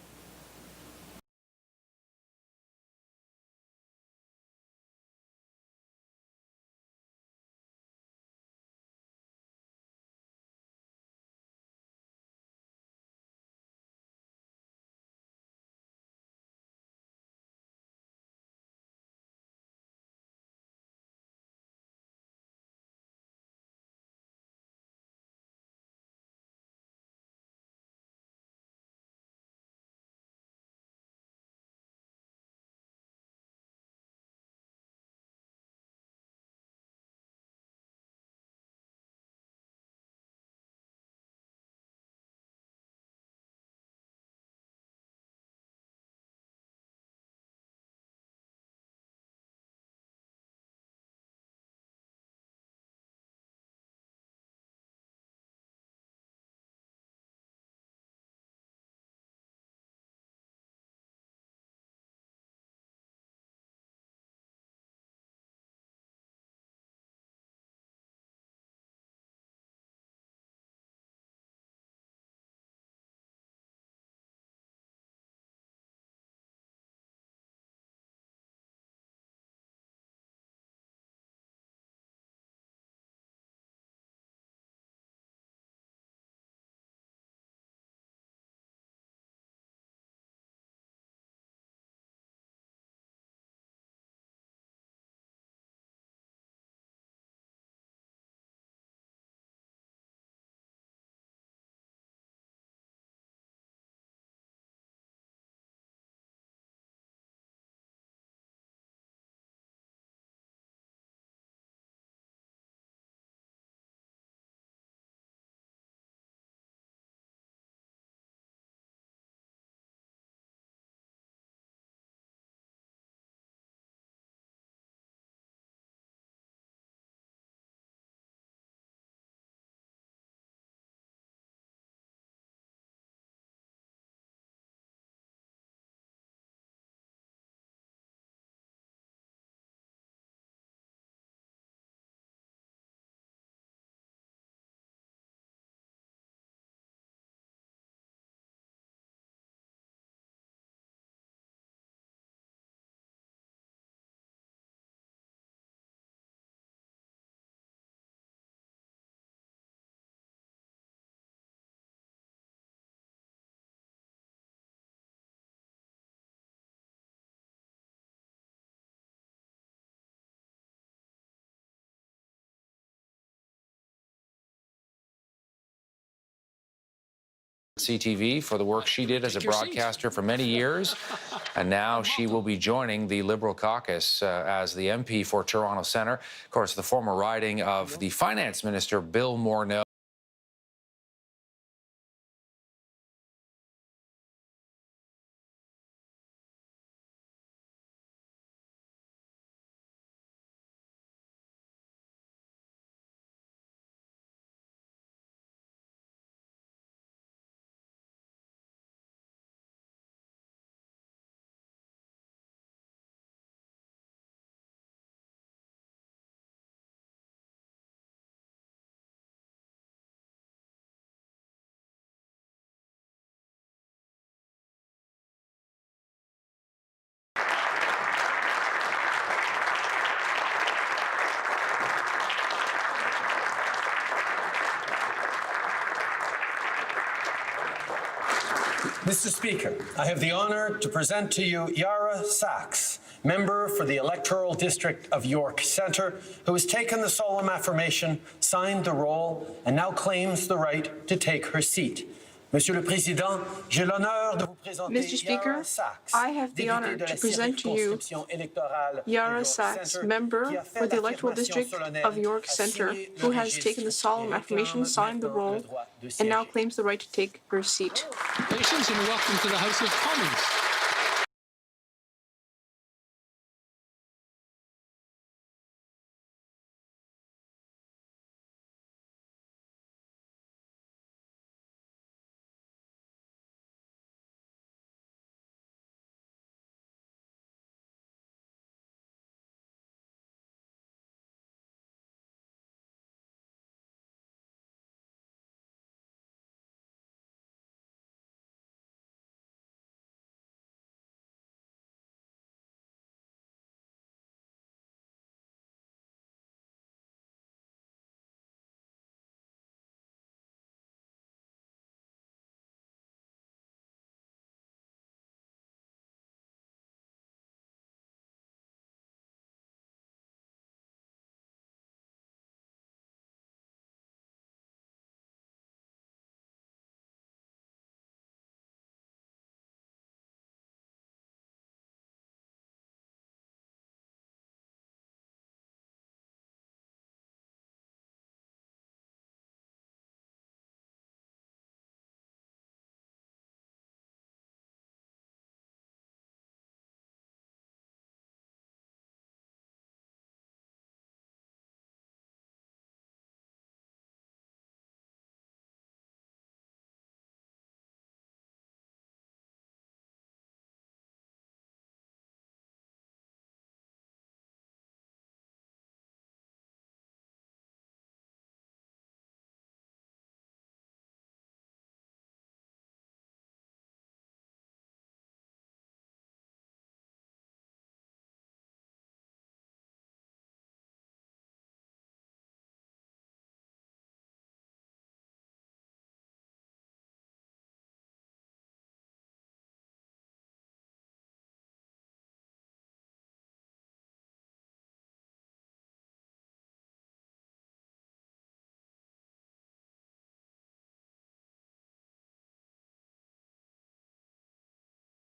CTV for the work she did as a broadcaster for many years. And now she will be joining the Liberal caucus as the MP for Toronto Centre. Of course, the former riding of the Finance Minister, Bill Morneau. Mr. Speaker, I have the honour to present to you Yara Sachs, member for the electoral district of York Centre, who has taken the solemn affirmation, signed the roll, and now claims the right to take her seat. Monsieur le Président, j'ai l'honneur de vous présenter Mr. Speaker, I have the honor to present to you Yara Sachs, member for the electoral district of York Centre, who has taken the solemn affirmation, signed the roll, and now claims the right to take her seat. Congratulations and welcome to the House of Commons.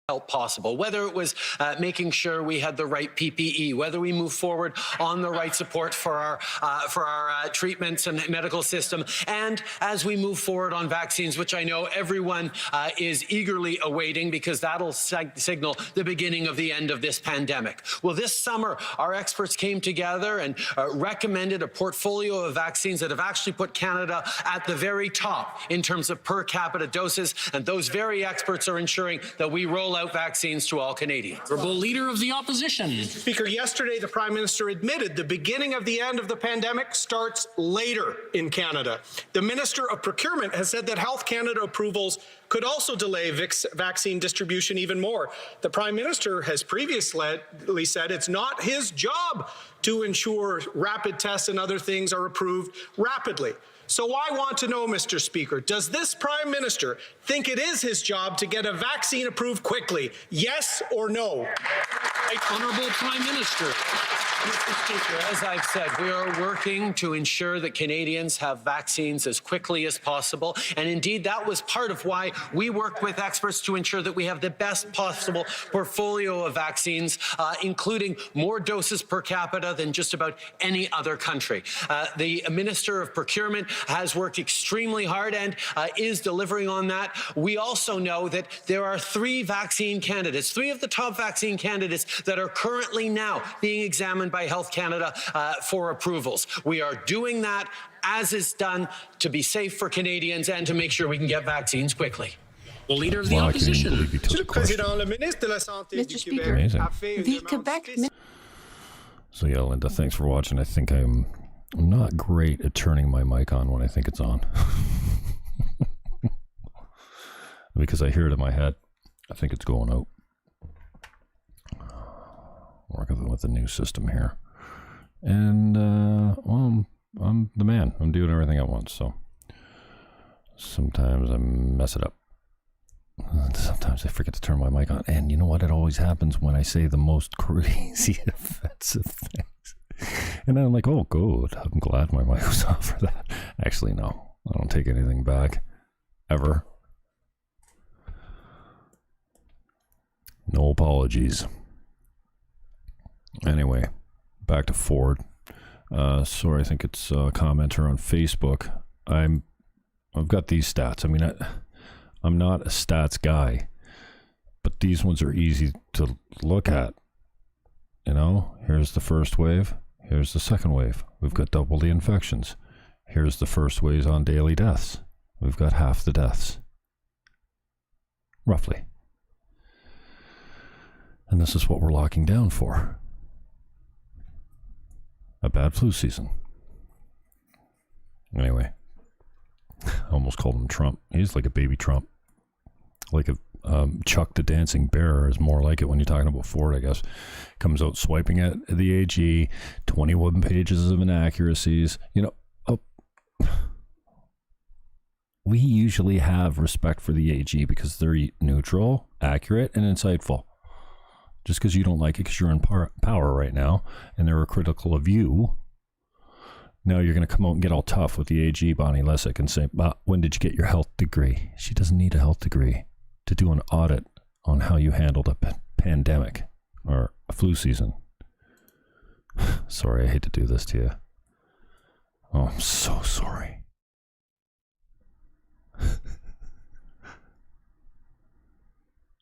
help possible, whether it was making sure we had the right PPE, whether we move forward on the right support for our treatments and medical system, and as we move forward on vaccines, which I know everyone is eagerly awaiting because that'll signal the beginning of the end of this pandemic. Well, this summer, our experts came together and recommended a portfolio of vaccines that have actually put Canada at the very top in terms of per capita doses, and those very experts are ensuring that we roll out vaccines to all Canadians. Honourable Leader of the Opposition. Speaker, yesterday the Prime Minister admitted the beginning of the end of the pandemic starts later in Canada. The Minister of Procurement has said that Health Canada approvals could also delay vaccine distribution even more. The Prime Minister has previously said it's not his job to ensure rapid tests and other things are approved rapidly. So I want to know, Mr. Speaker, does this Prime Minister think it is his job to get a vaccine approved quickly? Yes or no? Honourable Prime Minister. Mr. Speaker, as I've said, we are working to ensure that Canadians have vaccines as quickly as possible. And indeed, that was part of why we worked with experts to ensure that we have the best possible portfolio of vaccines, including more doses per capita than just about any other country. The Minister of Procurement has worked extremely hard and is delivering on that. We also know that there are 3 vaccine candidates, 3 of the top vaccine candidates that are currently now being examined by Health Canada for approvals. We are doing that as is done to be safe for Canadians and to make sure we can get vaccines quickly. The Leader of the Opposition. Mr. Speaker, the Quebec... So yeah, Linda, thanks for watching. I think I'm not great at turning my mic on when I think it's on. Because I hear it in my head. I think it's going out. Working with the new system here. And, well, I'm the man. I'm doing everything at once, so sometimes I mess it up. Sometimes I forget to turn my mic on. And you know what? It always happens when I say the most crazy offensive things. And then I'm like, oh, good. I'm glad my mic was off for that. Actually, no. I don't take anything back. Ever. No apologies. Anyway, back to Ford. Sorry, I think it's a commenter on Facebook. I've got these stats. I mean, I'm not a stats guy, but these ones are easy to look at. You know, here's the first wave. Here's the second wave. We've got double the infections. Here's the first wave on daily deaths. We've got half the deaths. Roughly. And this is what we're locking down for. A bad flu season. Anyway, I almost called him Trump. He's like a baby Trump. Like a Chuck the Dancing Bear is more like it when you're talking about Ford, I guess. Comes out swiping at the AG, 21 pages of inaccuracies. You know, we usually have respect for the AG because they're neutral, accurate, and insightful. Just because you don't like it because you're in power right now and they're critical of you, now you're going to come out and get all tough with the AG, Bonnie Lessick, and say, when did you get your health degree? She doesn't need a health degree to do an audit on how you handled a pandemic or a flu season. Sorry, I hate to do this to you. Oh, I'm so sorry.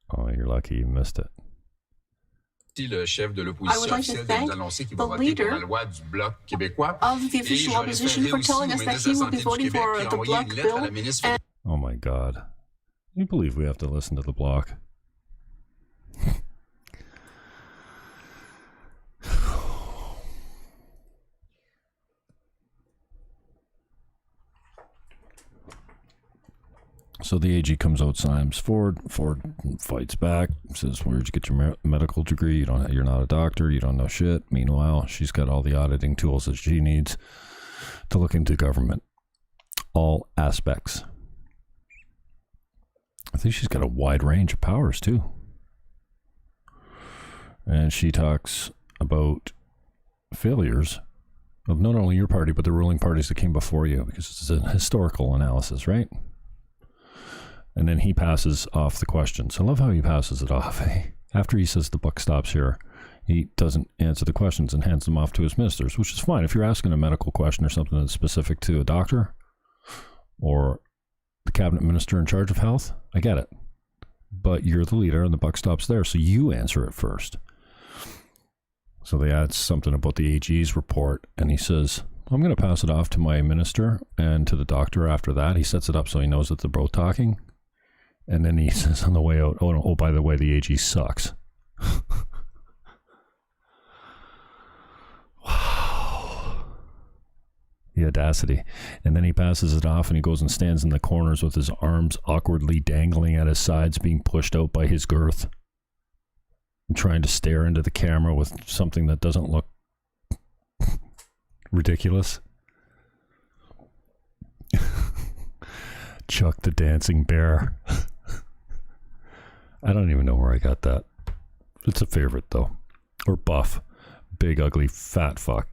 Oh, you're lucky you missed it. I would like to thank the leader of the official opposition for telling us that he will be voting for the Bloc bill. Oh my God. Can you believe we have to listen to the Bloc? So the AG comes out, signs Ford. Ford fights back, says, where'd you get your medical degree? You're not a doctor. You don't know shit. Meanwhile, she's got all the auditing tools that she needs to look into government. All aspects. I think she's got a wide range of powers, too. And she talks about failures of not only your party, but the ruling parties that came before you, because it's a historical analysis, right? And then he passes off the questions. I love how he passes it off. After he says the buck stops here, he doesn't answer the questions and hands them off to his ministers, which is fine. If you're asking a medical question or something that's specific to a doctor or the cabinet minister in charge of health, I get it. But you're the leader and the buck stops there, so you answer it first. So they add something about the AG's report, and he says, I'm going to pass it off to my minister and to the doctor after that. He sets it up so he knows that they're both talking. And then he says on the way out, oh, by the way, the AG sucks. Wow. The audacity. And then he passes it off and he goes and stands in the corners with his arms awkwardly dangling at his sides, being pushed out by his girth. And trying to stare into the camera with something that doesn't look ridiculous. Chuck the Dancing Bear. I don't even know where I got that. It's a favorite, though. Or Buff. Big, ugly, fat fuck.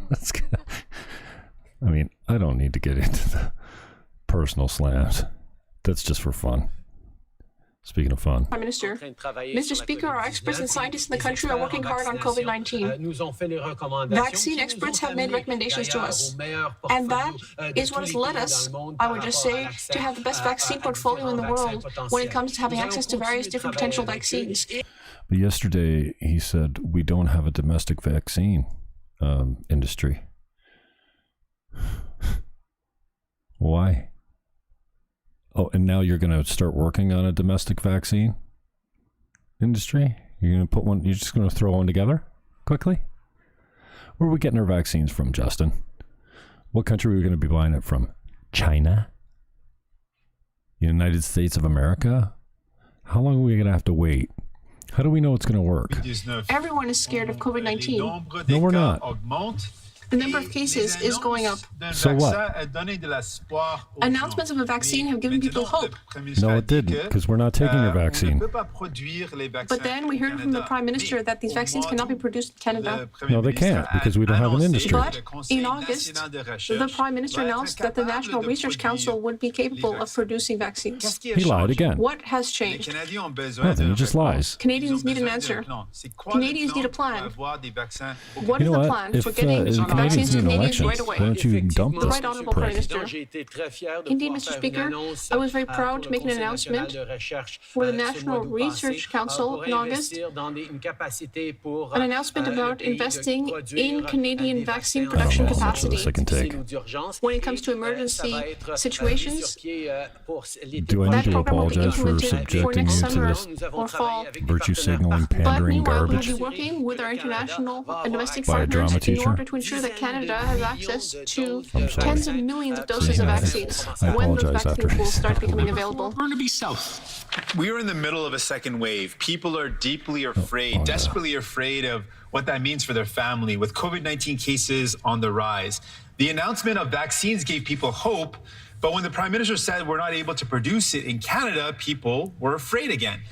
That's good. I mean, I don't need to get into the personal slams. That's just for fun. Speaking of fun. Prime Minister, Mr. Speaker, our experts and scientists in the country are working hard on COVID-19. Vaccine experts have made recommendations to us, and that is what has led us, I would just say, to have the best vaccine portfolio in the world when it comes to having access to various different potential vaccines. But yesterday, he said, we don't have a domestic vaccine industry. Why? Oh, and now you're going to start working on a domestic vaccine industry? You're going to put one, you're just going to throw one together quickly? Where are we getting our vaccines from, Justin? What country are we going to be buying it from? China? United States of America? How long are we going to have to wait? How do we know it's going to work? Everyone is scared of COVID-19. No, we're not. The number of cases is going up. So what? Announcements of a vaccine have given people hope. No, it didn't, because we're not taking your vaccine. But then we heard from the Prime Minister that these vaccines cannot be produced in Canada. No, they can't, because we don't have an industry. But in August, the Prime Minister announced that the National Research Council would be capable of producing vaccines. He lied again. What has changed? Nothing, he just lies. Canadians need an answer. Canadians need a plan. What is the plan for getting vaccines to Canadians right away? Why don't you dump The this Right Honourable Prime prick? Minister. Indeed, Mr. Speaker, I was very proud to make an announcement for the National Research Council in August, an announcement about investing in Canadian vaccine production capacity. I can take. When it comes to emergency situations, Do I need to apologize for subjecting for next you to summer this or fall. virtue signaling, But pandering meanwhile, we will garbage be working with our international and domestic by a partners drama in teacher? order to ensure that Canada has access to I'm sorry. tens of millions of doses of vaccines I when those apologize vaccines after. will start becoming available. Burnaby South. We are in the middle of a second wave. People are deeply afraid, desperately afraid of what that means for their family with COVID-19 cases on the rise. The announcement of vaccines gave people hope, but when the Prime Minister said we're not able to produce it in Canada, people were afraid again.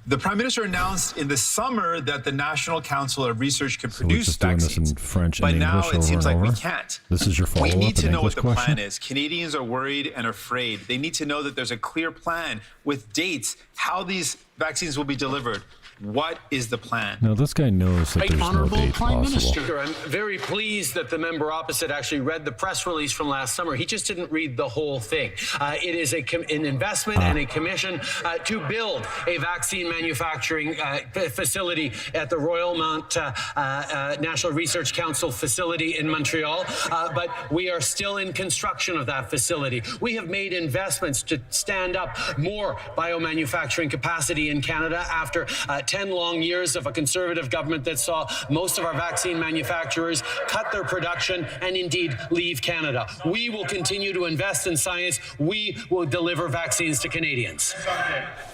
The Prime Minister announced in the summer that the National Council of Research could So we're produce just doing this in vaccines, French and but English now over it seems and like we over? can't. This is your We follow-up need to in know what English the question? plan is. Canadians are worried and afraid. They need to know that there's a clear plan with dates, how these vaccines will be delivered. What is the plan? Now, this guy knows that there's no date possible. I'm very pleased that the member opposite actually read the press release from last summer. He just didn't read the whole thing. It is an investment and a commission to build a vaccine manufacturing facility at the Royal Mount National Research Council facility in Montreal. But we are still in construction of that facility. We have made investments to stand up more biomanufacturing capacity in Canada after 10 long years of a Conservative government that saw most of our vaccine manufacturers cut their production and indeed leave Canada. We will continue to invest in science. We will deliver vaccines to Canadians.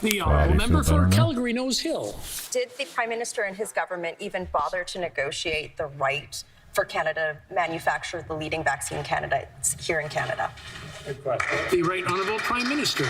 The honourable member for Calgary Nose Hill. Did the Prime Minister and his government even bother to negotiate the right for Canada to manufacture the leading vaccine candidates here in Canada? The Right Honourable Prime Minister.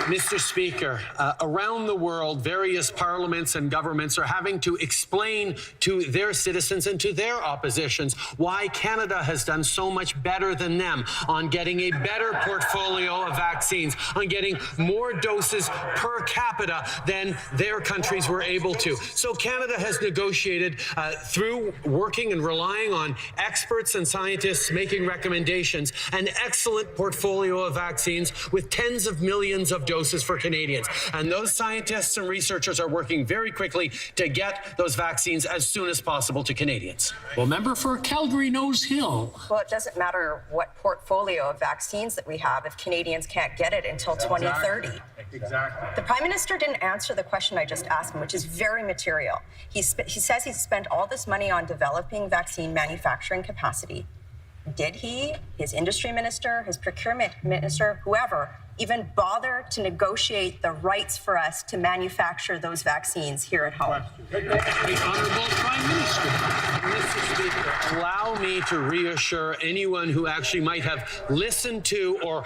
Mr. Speaker, around the world, various parliaments and governments are having to explain to their citizens and to their oppositions why Canada has done so much better than them on getting a better portfolio of vaccines, on getting more doses per capita than their countries were able to. So Canada has negotiated through working and relying on experts and scientists making recommendations, an excellent portfolio of vaccines with tens of millions of doses for Canadians. And those scientists and researchers are working very quickly to get those vaccines as soon as possible to Canadians. Well, member for Calgary Nose Hill. Well, it doesn't matter what portfolio of vaccines that we have if Canadians can't get it until 2030. Exactly. The Prime Minister didn't answer the question I just asked him, which is very material. He says he's spent all this money on developing vaccine manufacturing capacity. Did he, his industry minister, his procurement minister, whoever, even bother to negotiate the rights for us to manufacture those vaccines here at home? The Honourable Prime Minister. Mr. Speaker, allow me to reassure anyone who actually might have listened to or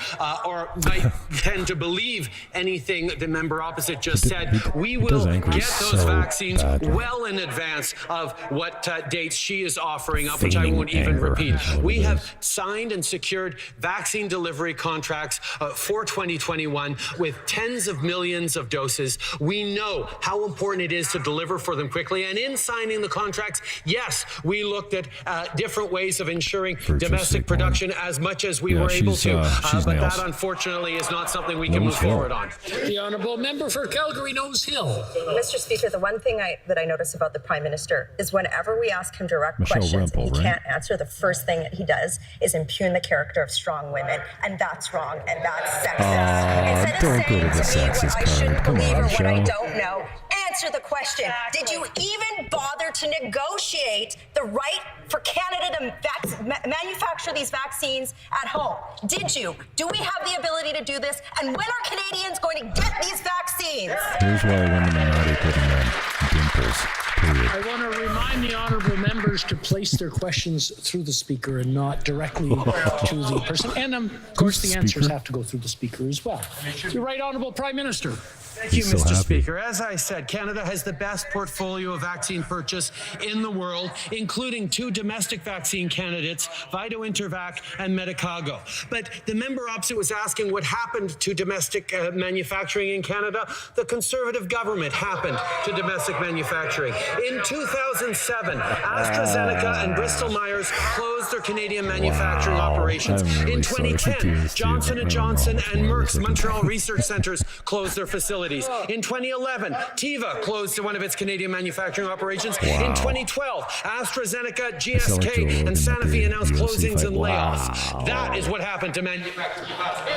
might tend to believe anything the member opposite just said. We will get those vaccines well in advance of what dates she is offering up, which I won't even repeat. We have signed and secured vaccine delivery contracts for 2021 with tens of millions of doses. We know how important it is to deliver for them quickly. And in signing the contracts, yes, we looked at different ways of ensuring domestic production as much as we were able to. But that, unfortunately, is not something we can move forward on. The honourable member for Calgary Nose Hill. Mr. Speaker, the one thing that I notice about the Prime Minister is whenever we ask him direct questions, he can't answer. The first thing that he does is impugn the character of strong women, and that's wrong, and that's sexist. Instead of saying to me what I shouldn't believe or what I don't know, answer the question. Did you even bother to negotiate the right for Canada to manufacture these vaccines at home? Did you? Do we have the ability to do this? And when are Canadians going to get these vaccines? Here's why women are not equating them dimples. Period. I want to remind the honourable members to place their questions through the speaker and not directly to the person. And of course, the answers have to go through the speaker as well. You're right, Honourable Prime Minister. Thank you, Mr. Speaker. As I said, Canada has the best portfolio of vaccine purchase in the world, including 2 domestic vaccine candidates, Vito Intervac and Medicago. But the member opposite was asking what happened to domestic manufacturing in Canada. The Conservative government happened to domestic manufacturing. In 2007, AstraZeneca and Bristol-Myers closed their Canadian manufacturing operations. In 2010, Johnson & Johnson and Merck's Montreal Research Centres closed their facilities. In 2011, Teva closed one of its Canadian manufacturing operations. In 2012, AstraZeneca, GSK, and Sanofi announced closings and layoffs. That is what happened to manufacturing capacity.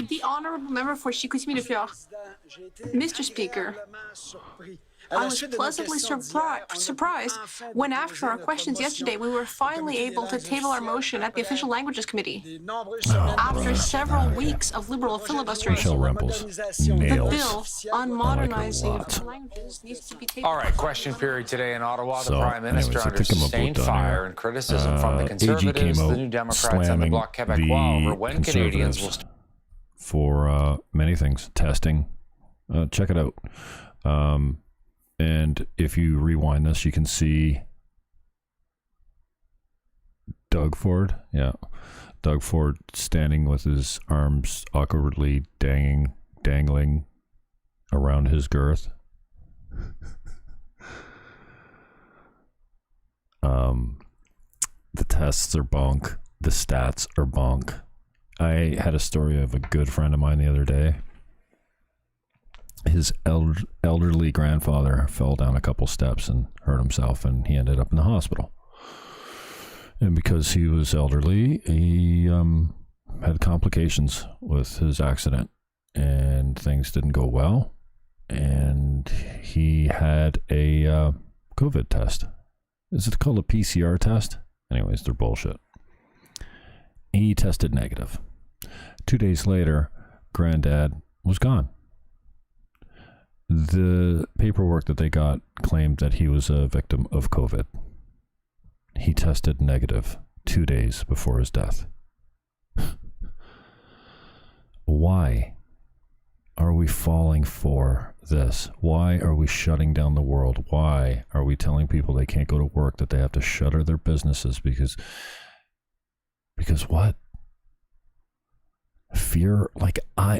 The honourable member for Chicoutimi-Le-Fleur. Mr. Speaker, I was pleasantly surprised when, after our questions yesterday, we were finally able to table our motion at the Official Languages Committee. After several weeks of Liberal filibustering, the bill on modernizing official languages needs to be tabled. All right, question period today in Ottawa. The Prime Minister under sustained fire and criticism from the Conservatives, the New Democrats, and the Bloc Québécois over when Canadians will... For many things, testing. Check it out. And if you rewind this, you can see Doug Ford. Yeah. Doug Ford standing with his arms awkwardly dangling around his girth. The tests are bunk. The stats are bunk. I had a story of a good friend of mine the other day. His elderly grandfather fell down a couple steps and hurt himself, and he ended up in the hospital. And because he was elderly, he had complications with his accident, and things didn't go well. And he had a COVID test. Is it called a PCR test? Anyways, they're bullshit. He tested negative. 2 days later, Granddad was gone. The paperwork that they got claimed that he was a victim of COVID. He tested negative 2 days before his death. Why are we falling for this? Why are we shutting down the world? Why are we telling people they can't go to work, that they have to shutter their businesses because what? Fear?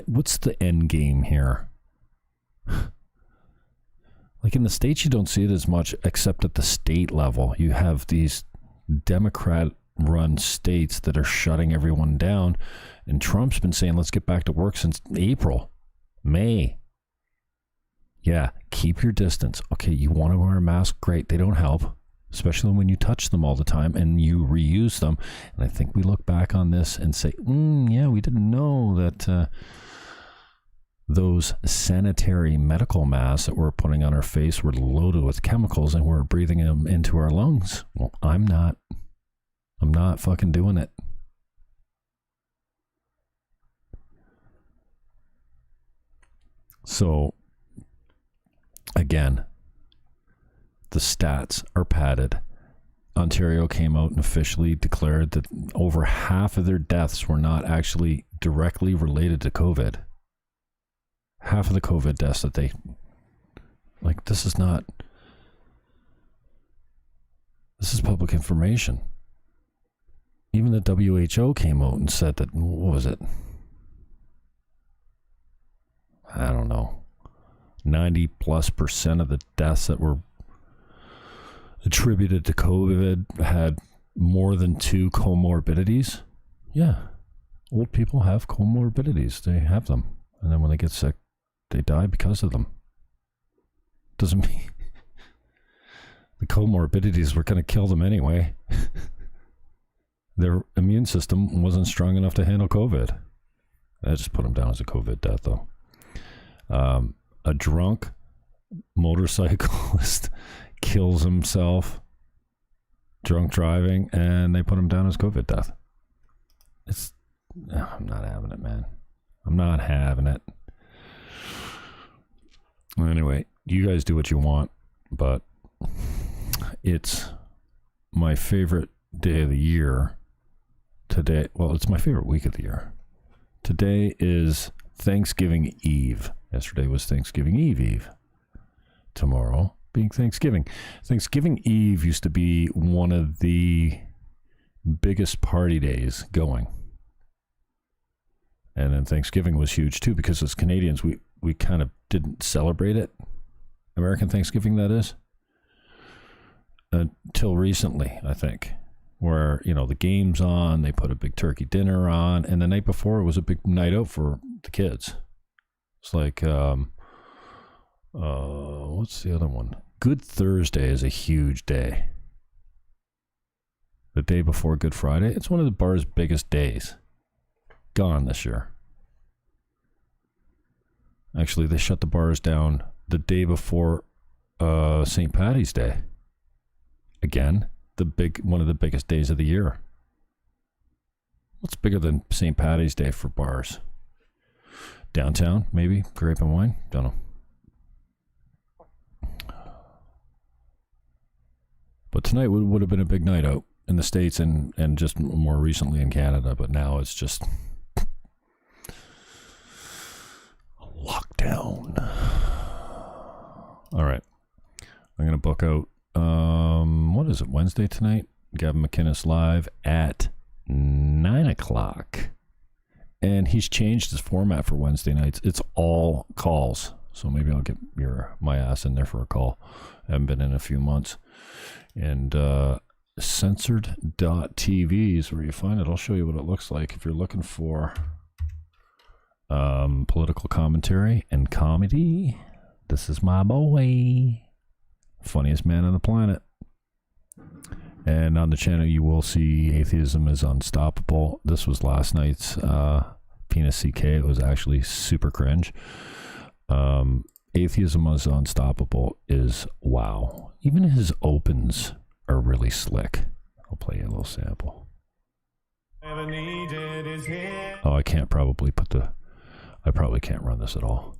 What's the end game here? Like in the States, you don't see it as much, except at the state level. You have these Democrat-run states that are shutting everyone down. And Trump's been saying, let's get back to work since May. Yeah, keep your distance. Okay, you want to wear a mask? Great. They don't help, especially when you touch them all the time and you reuse them. And I think we look back on this and say, yeah, we didn't know that... those sanitary medical masks that we're putting on our face were loaded with chemicals and we're breathing them into our lungs. Well, I'm not fucking doing it. So, again, The stats are padded. Ontario came out and officially declared that over half of their deaths were not actually directly related to COVID. Half of the COVID deaths that they... Like, this is public information. Even the WHO came out and said that, what was it? I don't know. 90+% of the deaths that were attributed to COVID had more than 2 comorbidities. Yeah. Old people have comorbidities. They have them. And then when they get sick, they die because of them. Doesn't mean the comorbidities were going to kill them anyway. Their immune system wasn't strong enough to handle COVID. I just put them down as a COVID death, though. A drunk motorcyclist kills himself drunk driving, and they put him down as COVID death. I'm not having it, man. I'm not having it. Anyway, you guys do what you want, but it's my favorite day of the year today. Well, it's my favorite week of the year. Today is Thanksgiving Eve. Yesterday was Thanksgiving Eve. Tomorrow being Thanksgiving. Thanksgiving Eve used to be one of the biggest party days going. And then Thanksgiving was huge too, because as Canadians, we kind of didn't celebrate it. American Thanksgiving, that is. Until recently, I think. Where, the game's on, they put a big turkey dinner on, and the night before it was a big night out for the kids. It's like, what's the other one? Good Thursday is a huge day. The day before Good Friday, it's one of the bar's biggest days. Gone this year. Actually, they shut the bars down the day before St. Paddy's Day. Again, one of the biggest days of the year. What's bigger than St. Paddy's Day for bars? Downtown, maybe? Grape and wine? Don't know. But tonight would have been a big night out in the States and just more recently in Canada. But now it's just lockdown. All right. I'm going to book out, what is it, Wednesday tonight? Gavin McInnes live at 9 o'clock. And he's changed his format for Wednesday nights. It's all calls. So maybe I'll get my ass in there for a call. I haven't been in a few months. And censored.tv is where you find it. I'll show you what it looks like. If you're looking for political commentary and comedy, this is my boy. Funniest man on the planet. And on the channel, you will see Atheism is Unstoppable. This was last night's Penis CK. It was actually super cringe. Atheism is Unstoppable is wow. Even his opens are really slick. I'll play you a little sample. Oh, I can't probably I probably can't run this at all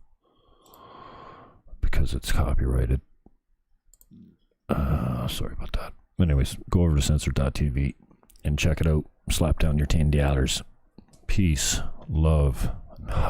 because it's copyrighted. Sorry about that. Anyways, go over to censored.tv and check it out. Slap down your $10. Peace, love, and hug.